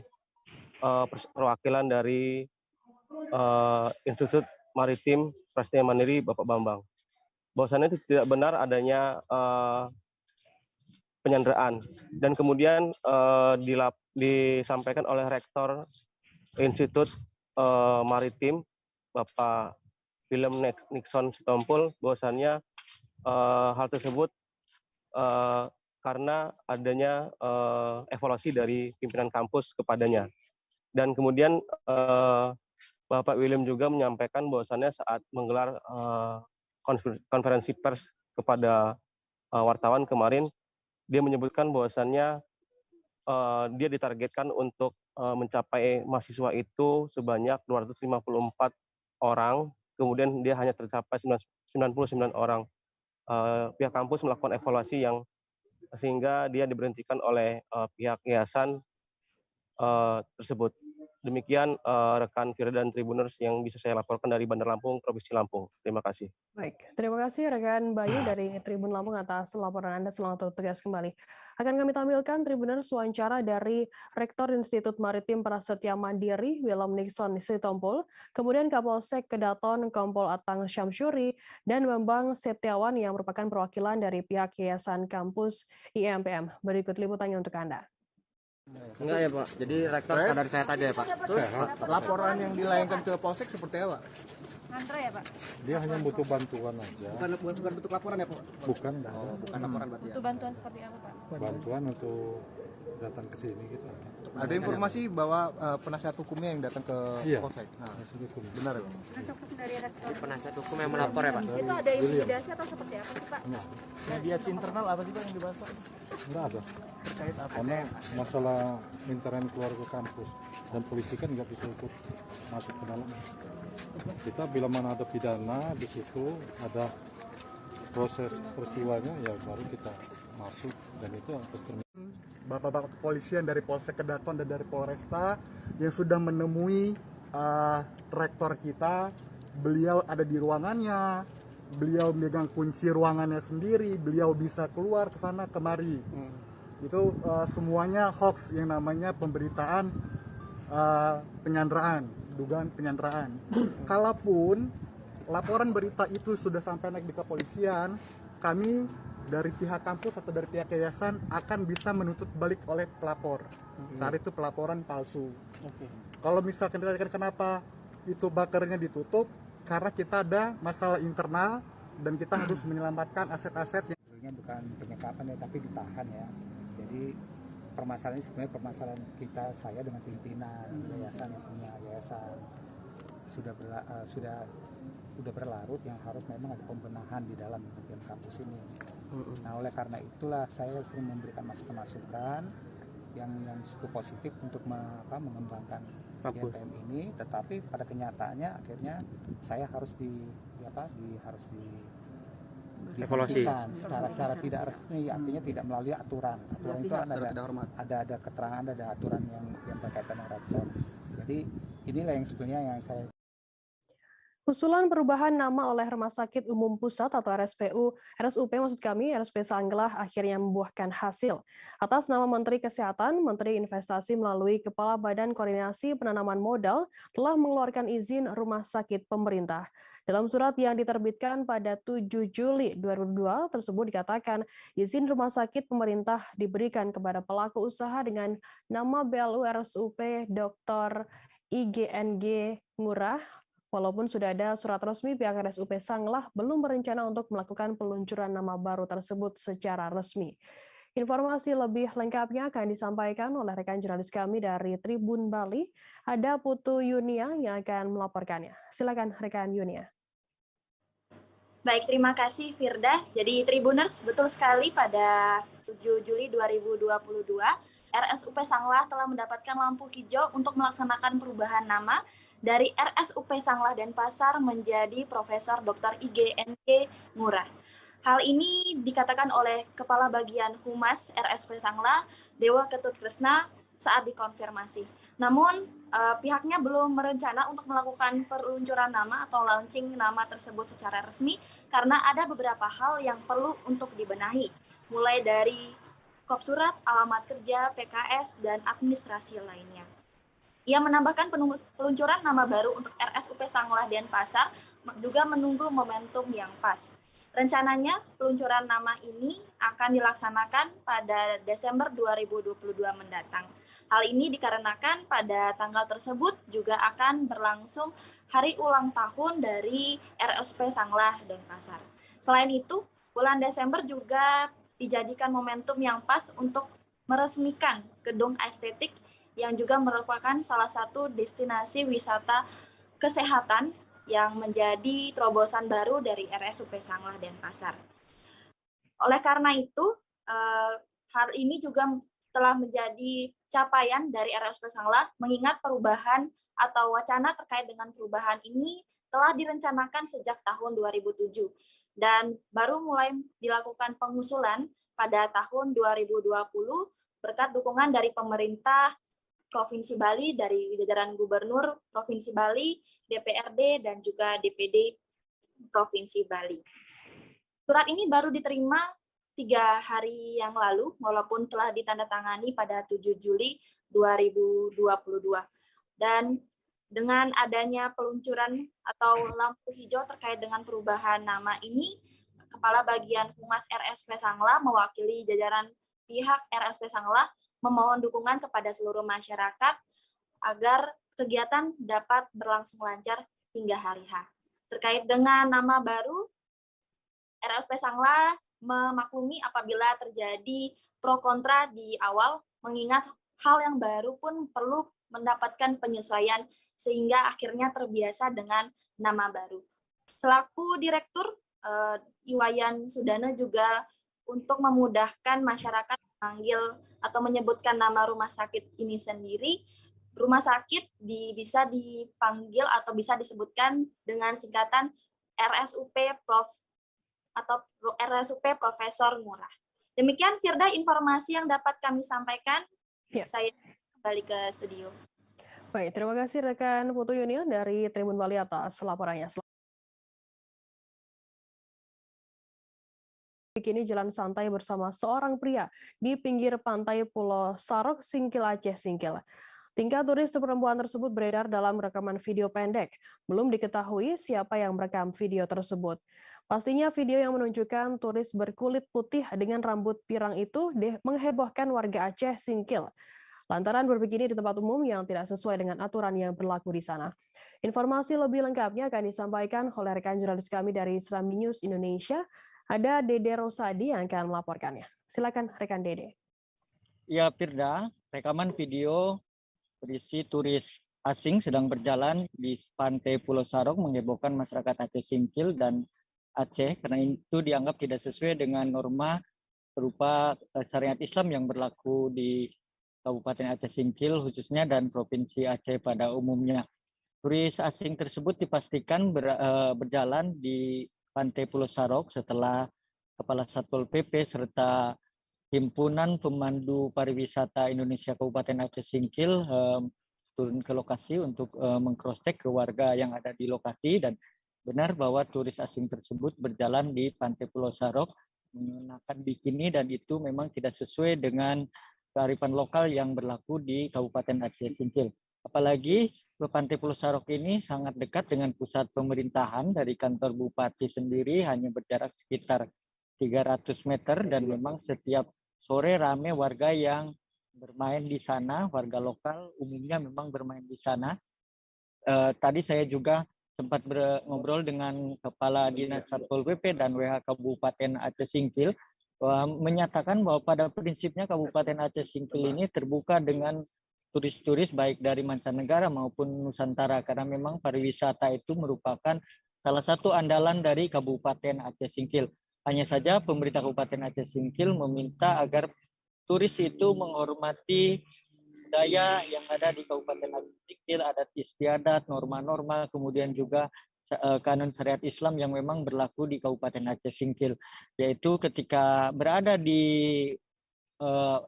perwakilan dari Institut Maritim Prasetya Mandiri Bapak Bambang. Bahwasannya itu tidak benar adanya penyanderaan, dan kemudian disampaikan oleh Rektor Institut Maritim Bapak Willem Nixon Sitompul bahwasannya hal tersebut karena adanya evaluasi dari pimpinan kampus kepadanya. Dan kemudian Bapak Willem juga menyampaikan bahwasannya saat menggelar konferensi pers kepada wartawan kemarin, dia menyebutkan bahwasannya dia ditargetkan untuk mencapai mahasiswa itu sebanyak 254 orang, kemudian dia hanya tercapai 99 orang. Pihak kampus melakukan evaluasi sehingga dia diberhentikan oleh pihak yayasan tersebut. Demikian rekan Firda dan Tribuners yang bisa saya laporkan dari Bandar Lampung, Provinsi Lampung. Terima kasih. Baik, terima kasih rekan Bayu dari Tribun Lampung atas laporan Anda. Selamat bertugas kembali. Akan kami tampilkan Tribuners wawancara dari Rektor Institut Maritim Prasetya Mandiri, Willem Nixon Sitompul, kemudian Kapolsek Kedaton Kompol Atang Syamsuri, dan Bambang Setiawan yang merupakan perwakilan dari pihak Yayasan Kampus IMPM. Berikut liputannya untuk Anda. Enggak ya Pak, jadi rektor sadar sehat aja ya Pak. Terus laporan yang dilayangkan ke Polsek seperti apa? Ngantre ya Pak? Dia hanya butuh bantuan aja. Bukan bentuk laporan ya Pak? Bukan. Bukan laporan berarti ya? Butuh bantuan seperti apa Pak? Bantuan untuk datang ke sini gitu. Ada informasi bahwa penasihat hukumnya yang datang ke Polsek. Nah, benar ya Pak? Penasihat hukum dari rektor. Penasihat hukum yang melapor ya Pak? Itu ada intimidasi atau seperti apa sih Pak? Mediasi internal apa sih Pak yang dibahas Pak? Enggak ada. Terkait apa? Karena masalah intern keluar ke kampus dan polisi kan nggak bisa ikut masuk ke dalam. Kita bila mana ada pidana di situ ada proses peristiwanya ya baru kita masuk, dan itu atas permintaan Bapak-bapak kepolisian dari Polsek Kedaton dan dari Polresta yang sudah menemui rektor kita. Beliau ada di ruangannya, beliau memegang kunci ruangannya sendiri, beliau bisa keluar ke sana kemari. Itu semuanya hoax yang namanya pemberitaan penyanderaan, dugaan penyanderaan. Kalaupun laporan berita itu sudah sampai naik di kepolisian, kami dari pihak kampus atau dari pihak yayasan akan bisa menuntut balik oleh pelapor. Karena itu pelaporan palsu. Kalau misalkan ditanyakan kenapa itu bakarnya ditutup, karena kita ada masalah internal dan kita harus menyelamatkan aset-aset yang bukan penyekapan ya, tapi ditahan ya. Jadi permasalahan ini sebenarnya permasalahan kita, saya dengan pimpinan yayasan yang punya yayasan sudah berlarut yang harus memang ada pembenahan di dalam kampus ini. Nah oleh karena itulah saya sering memberikan masukan-masukan yang cukup positif untuk mengembangkan IMPM ini, tetapi pada kenyataannya akhirnya saya harus evaluasi secara tidak resmi, artinya tidak melalui aturan itu kan ada keterangan, ada aturan yang berkaitan dengan rektor. Jadi inilah yang sebenarnya yang saya Usulan perubahan nama oleh Rumah Sakit Umum Pusat atau RSUP maksud kami, RSUP Sanglah akhirnya membuahkan hasil. Atas nama Menteri Kesehatan, Menteri Investasi melalui Kepala Badan Koordinasi Penanaman Modal telah mengeluarkan izin rumah sakit pemerintah. Dalam surat yang diterbitkan pada 7 Juli 2002 tersebut dikatakan izin rumah sakit pemerintah diberikan kepada pelaku usaha dengan nama BLU RSUP Dr. IGNG Ngurah. Walaupun sudah ada surat resmi, pihak RSUP Sanglah belum berencana untuk melakukan peluncuran nama baru tersebut secara resmi. Informasi lebih lengkapnya akan disampaikan oleh rekan jurnalis kami dari Tribun Bali. Ada Putu Yunia yang akan melaporkannya. Silakan rekan Yunia. Baik, terima kasih Firda. Jadi Tribuners, betul sekali pada 7 Juli 2022, RSUP Sanglah telah mendapatkan lampu hijau untuk melaksanakan perubahan nama dari RSUP Sanglah Denpasar menjadi Profesor Dr. IGNG Ngurah. Hal ini dikatakan oleh Kepala Bagian Humas RSUP Sanglah, Dewa Ketut Kresna, saat dikonfirmasi. Namun, pihaknya belum merencana untuk melakukan peluncuran nama atau launching nama tersebut secara resmi karena ada beberapa hal yang perlu untuk dibenahi, mulai dari kop surat, alamat kerja, PKS, dan administrasi lainnya. Ia menambahkan peluncuran nama baru untuk RSUP Sanglah Denpasar juga menunggu momentum yang pas. Rencananya peluncuran nama ini akan dilaksanakan pada Desember 2022 mendatang. Hal ini dikarenakan pada tanggal tersebut juga akan berlangsung hari ulang tahun dari RSUP Sanglah Denpasar. Selain itu, bulan Desember juga dijadikan momentum yang pas untuk meresmikan gedung estetik yang juga merupakan salah satu destinasi wisata kesehatan yang menjadi terobosan baru dari RSUP Sanglah Denpasar. Oleh karena itu, hal ini juga telah menjadi capaian dari RSUP Sanglah, mengingat perubahan atau wacana terkait dengan perubahan ini telah direncanakan sejak tahun 2007 dan baru mulai dilakukan pengusulan pada tahun 2020 berkat dukungan dari pemerintah Provinsi Bali, dari jajaran Gubernur Provinsi Bali, DPRD, dan juga DPD Provinsi Bali. Surat ini baru diterima 3 hari yang lalu, walaupun telah ditandatangani pada 7 Juli 2022. Dan dengan adanya peluncuran atau lampu hijau terkait dengan perubahan nama ini, Kepala Bagian Humas RSUP Sanglah mewakili jajaran pihak RSUP Sanglah memohon dukungan kepada seluruh masyarakat agar kegiatan dapat berlangsung lancar hingga hari H. Terkait dengan nama baru, RSUP Sanglah memaklumi apabila terjadi pro kontra di awal, mengingat hal yang baru pun perlu mendapatkan penyesuaian sehingga akhirnya terbiasa dengan nama baru. Selaku Direktur, Iwayan Sudana juga untuk memudahkan masyarakat memanggil atau menyebutkan nama rumah sakit ini sendiri, rumah sakit bisa dipanggil atau bisa disebutkan dengan singkatan RSUP Prof atau RSUP Profesor Ngurah. Demikian Firda informasi yang dapat kami sampaikan. Ya. Saya kembali ke studio. Baik, terima kasih rekan Putu Yunil dari Tribun Bali atas laporannya. Kini jalan santai bersama seorang pria di pinggir pantai Pulau Sarok, Singkil, Aceh, Singkil. Tingkah turis perempuan tersebut beredar dalam rekaman video pendek. Belum diketahui siapa yang merekam video tersebut. Pastinya video yang menunjukkan turis berkulit putih dengan rambut pirang itu menghebohkan warga Aceh, Singkil, lantaran berbikini di tempat umum yang tidak sesuai dengan aturan yang berlaku di sana. Informasi lebih lengkapnya akan disampaikan oleh rekan jurnalis kami dari Serambi News Indonesia. Ada Dede Rosadi yang akan melaporkannya. Silakan rekan Dede. Ya, Firda, rekaman video berisi turis asing sedang berjalan di pantai Pulau Sarok menghebohkan masyarakat Aceh Singkil dan Aceh karena itu dianggap tidak sesuai dengan norma berupa syariat Islam yang berlaku di Kabupaten Aceh Singkil khususnya dan Provinsi Aceh pada umumnya. Turis asing tersebut dipastikan berjalan di Pantai Pulau Sarok setelah Kepala Satpol PP serta Himpunan Pemandu Pariwisata Indonesia Kabupaten Aceh Singkil turun ke lokasi untuk meng-cross-check ke warga yang ada di lokasi dan benar bahwa turis asing tersebut berjalan di Pantai Pulau Sarok mengenakan bikini dan itu memang tidak sesuai dengan kearifan lokal yang berlaku di Kabupaten Aceh Singkil. Apalagi Pantai Pulau Sarok ini sangat dekat dengan pusat pemerintahan. Dari kantor bupati sendiri hanya berjarak sekitar 300 meter dan memang setiap sore rame warga yang bermain di sana, warga lokal umumnya memang bermain di sana. Tadi saya juga sempat ngobrol dengan Kepala Dinas Satpol PP dan WH Kabupaten Aceh Singkil, menyatakan bahwa pada prinsipnya Kabupaten Aceh Singkil ini terbuka dengan turis-turis baik dari mancanegara maupun Nusantara, karena memang pariwisata itu merupakan salah satu andalan dari Kabupaten Aceh Singkil. Hanya saja pemerintah Kabupaten Aceh Singkil meminta agar turis itu menghormati budaya yang ada di Kabupaten Aceh Singkil, adat istiadat, norma-norma, kemudian juga kanun syariat Islam yang memang berlaku di Kabupaten Aceh Singkil, yaitu ketika berada di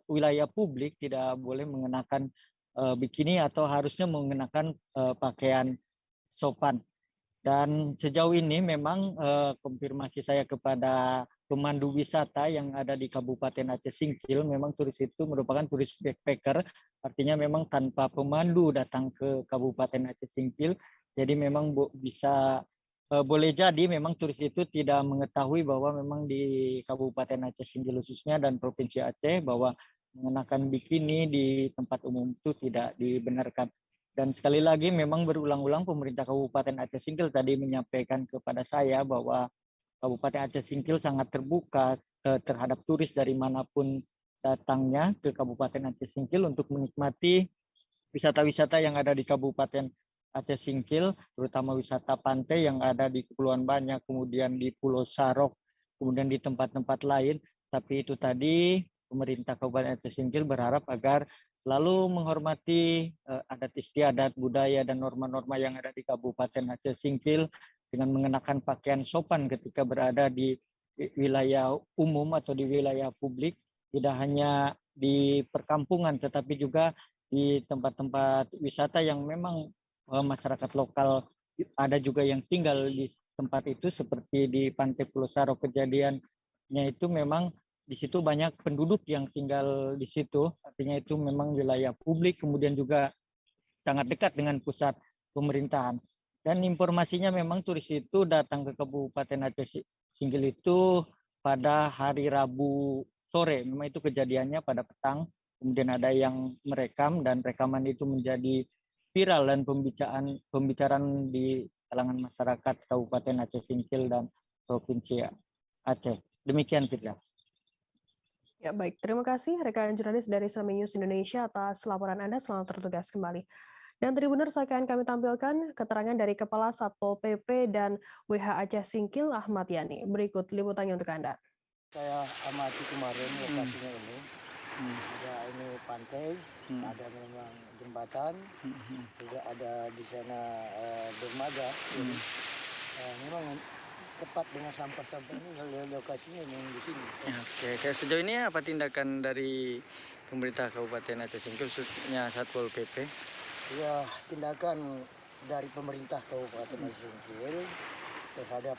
wilayah publik tidak boleh mengenakan bikini atau harusnya mengenakan pakaian sopan. Dan sejauh ini memang konfirmasi saya kepada pemandu wisata yang ada di Kabupaten Aceh Singkil, memang turis itu merupakan turis backpacker, artinya memang tanpa pemandu datang ke Kabupaten Aceh Singkil. Jadi memang bisa boleh jadi memang turis itu tidak mengetahui bahwa memang di Kabupaten Aceh Singkil khususnya dan Provinsi Aceh bahwa mengenakan bikini di tempat umum itu tidak dibenarkan. Dan sekali lagi memang berulang-ulang pemerintah Kabupaten Aceh Singkil tadi menyampaikan kepada saya bahwa Kabupaten Aceh Singkil sangat terbuka terhadap turis dari manapun datangnya ke Kabupaten Aceh Singkil untuk menikmati wisata-wisata yang ada di Kabupaten Aceh Singkil, terutama wisata pantai yang ada di Kepulauan Banyak, kemudian di Pulau Sarok, kemudian di tempat-tempat lain. Tapi itu tadi pemerintah Kabupaten Aceh Singkil berharap agar selalu menghormati adat istiadat, budaya, dan norma-norma yang ada di Kabupaten Aceh Singkil dengan mengenakan pakaian sopan ketika berada di wilayah umum atau di wilayah publik, tidak hanya di perkampungan tetapi juga di tempat-tempat wisata yang memang masyarakat lokal ada juga yang tinggal di tempat itu, seperti di Pantai Pulau Sarok kejadiannya itu memang di situ banyak penduduk yang tinggal di situ, artinya itu memang wilayah publik, kemudian juga sangat dekat dengan pusat pemerintahan. Dan informasinya memang turis itu datang ke Kabupaten Aceh Singkil itu pada hari Rabu sore, memang itu kejadiannya pada petang, kemudian ada yang merekam dan rekaman itu menjadi viral dan pembicaraan di kalangan masyarakat Kabupaten Aceh Singkil dan Provinsi Aceh. Demikian, Firda. Ya, baik. Terima kasih rekan jurnalis dari Selama News Indonesia atas laporan Anda. Selamat bertugas kembali. Dan Tribuners, akan kami tampilkan keterangan dari Kepala Satpol PP dan WH Aceh Singkil, Ahmad Yani. Berikut liputannya untuk Anda. Saya amati kemarin lokasinya ini. Ada ini pantai, ada memang jembatan, juga ada di sana dermaga. Memang tepat dengan sampah-sampah ini, lokasinya memang di sini. Oke, sejauh ini apa tindakan dari pemerintah Kabupaten Aceh Singkil, khususnya Satpol PP? Ya, tindakan dari pemerintah Kabupaten Aceh Singkil terhadap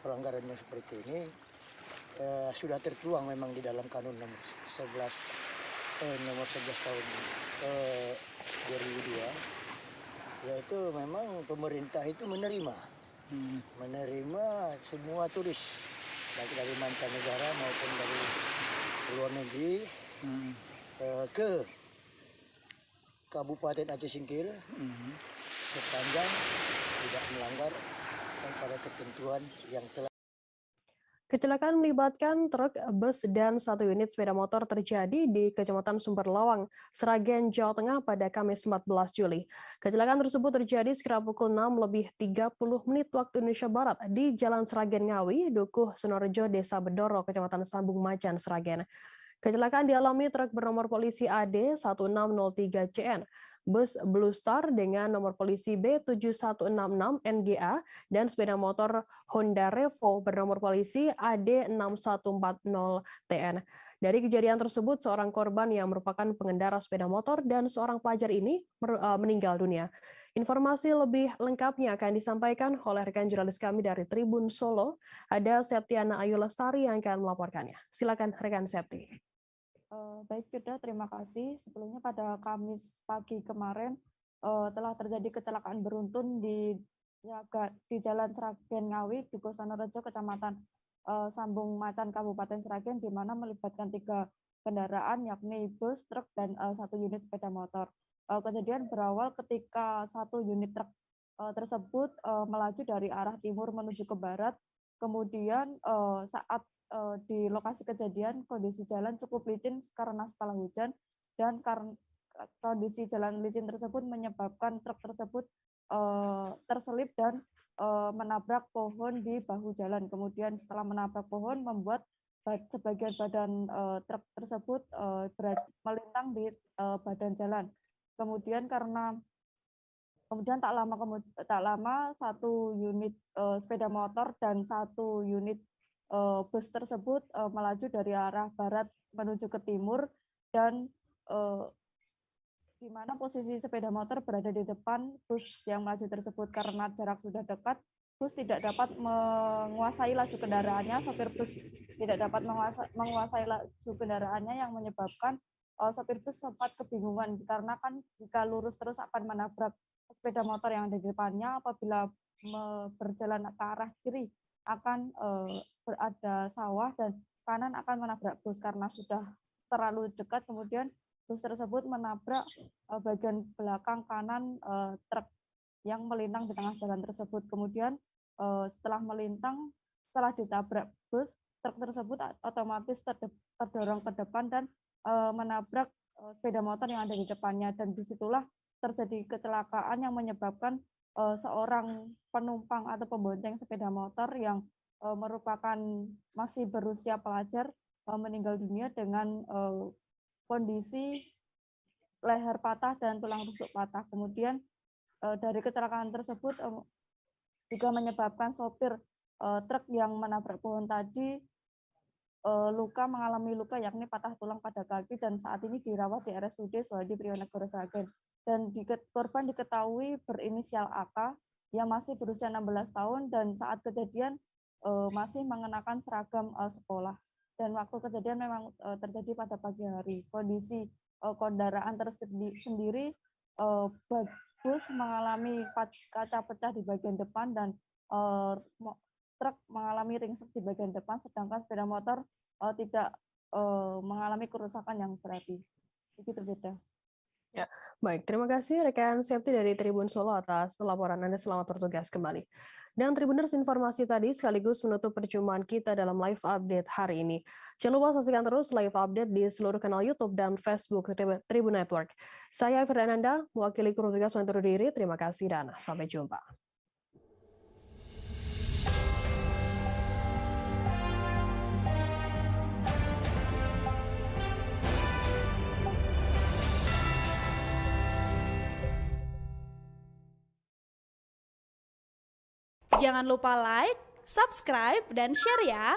pelanggaran yang seperti ini sudah tertuang memang di dalam Kanun nomor 11 tahun 2002, yaitu memang pemerintah itu menerima semua turis baik dari mancanegara maupun dari luar negeri ke Kabupaten Aceh Singkil sepanjang tidak melanggar pada ketentuan yang telah. Kecelakaan melibatkan truk, bus, dan 1 unit sepeda motor terjadi di Kecamatan Sumber Lawang, Sragen, Jawa Tengah pada Kamis 14 Juli. Kecelakaan tersebut terjadi sekitar pukul 6:30 waktu Indonesia Barat di Jalan Sragen Ngawi, Dukuh Sonorejo, Desa Bedoro, Kecamatan Sambung Macan, Sragen. Kecelakaan dialami truk bernomor polisi AD 1603CN, bus Blue Star dengan nomor polisi B7166 NGA, dan sepeda motor Honda Revo bernomor polisi AD 6140TN. Dari kejadian tersebut, seorang korban yang merupakan pengendara sepeda motor dan seorang pelajar ini meninggal dunia. Informasi lebih lengkapnya akan disampaikan oleh rekan jurnalis kami dari Tribun Solo. Ada Septiana Ayu Lestari yang akan melaporkannya. Silakan rekan Septi. Baik Firda, terima kasih. Sebelumnya pada Kamis pagi kemarin telah terjadi kecelakaan beruntun di Jalan Sragen Ngawi, Dukuh Sonorejo, Kecamatan Sambung Macan, Kabupaten Sragen, di mana melibatkan 3 kendaraan, yakni bus, truk, dan 1 unit sepeda motor. Kejadian berawal ketika 1 unit truk tersebut melaju dari arah timur menuju ke barat. Kemudian saat di lokasi kejadian kondisi jalan cukup licin karena skala hujan, dan karena kondisi jalan licin tersebut menyebabkan truk tersebut terselip dan menabrak pohon di bahu jalan. Kemudian setelah menabrak pohon membuat sebagian badan truk tersebut melintang di badan jalan. Kemudian tak lama 1 unit sepeda motor dan 1 unit bus tersebut melaju dari arah barat menuju ke timur, dan di mana posisi sepeda motor berada di depan bus yang melaju tersebut. Karena jarak sudah dekat, bus tidak dapat menguasai laju kendaraannya, sopir bus tidak dapat menguasai laju kendaraannya, yang menyebabkan sopir bus sempat kebingungan karena kan jika lurus terus akan menabrak sepeda motor yang ada di depannya. Apabila berjalan ke arah kiri akan ada sawah, dan kanan akan menabrak bus karena sudah terlalu dekat. Kemudian bus tersebut menabrak bagian belakang kanan truk yang melintang di tengah jalan tersebut. Kemudian setelah ditabrak bus, truk tersebut otomatis terdorong ke depan dan menabrak sepeda motor yang ada di depannya, dan disitulah terjadi kecelakaan yang menyebabkan seorang penumpang atau pembonceng sepeda motor yang merupakan masih berusia pelajar meninggal dunia dengan kondisi leher patah dan tulang rusuk patah. Kemudian dari kecelakaan tersebut juga menyebabkan sopir truk yang menabrak pohon tadi mengalami luka, yakni patah tulang pada kaki, dan saat ini dirawat di RSUD Suhadi Prionegoro Sragen. Dan korban diketahui berinisial AK yang masih berusia 16 tahun dan saat kejadian masih mengenakan seragam sekolah. Dan waktu kejadian memang terjadi pada pagi hari. Kondisi kendaraan sendiri bus mengalami kaca pecah di bagian depan dan truk mengalami ringsek di bagian depan, sedangkan sepeda motor tidak mengalami kerusakan yang berarti. Begitu beda. Ya, baik. Terima kasih rekan Septi dari Tribun Solo atas laporan Anda. Selamat bertugas kembali. Dan Tribuners, informasi tadi sekaligus menutup perjumpaan kita dalam live update hari ini. Jangan lupa saksikan terus live update di seluruh kanal YouTube dan Facebook Tribun Network. Saya Fernanda, mewakili kru tugas undur diri. Terima kasih dan sampai jumpa. Jangan lupa like, subscribe, dan share ya!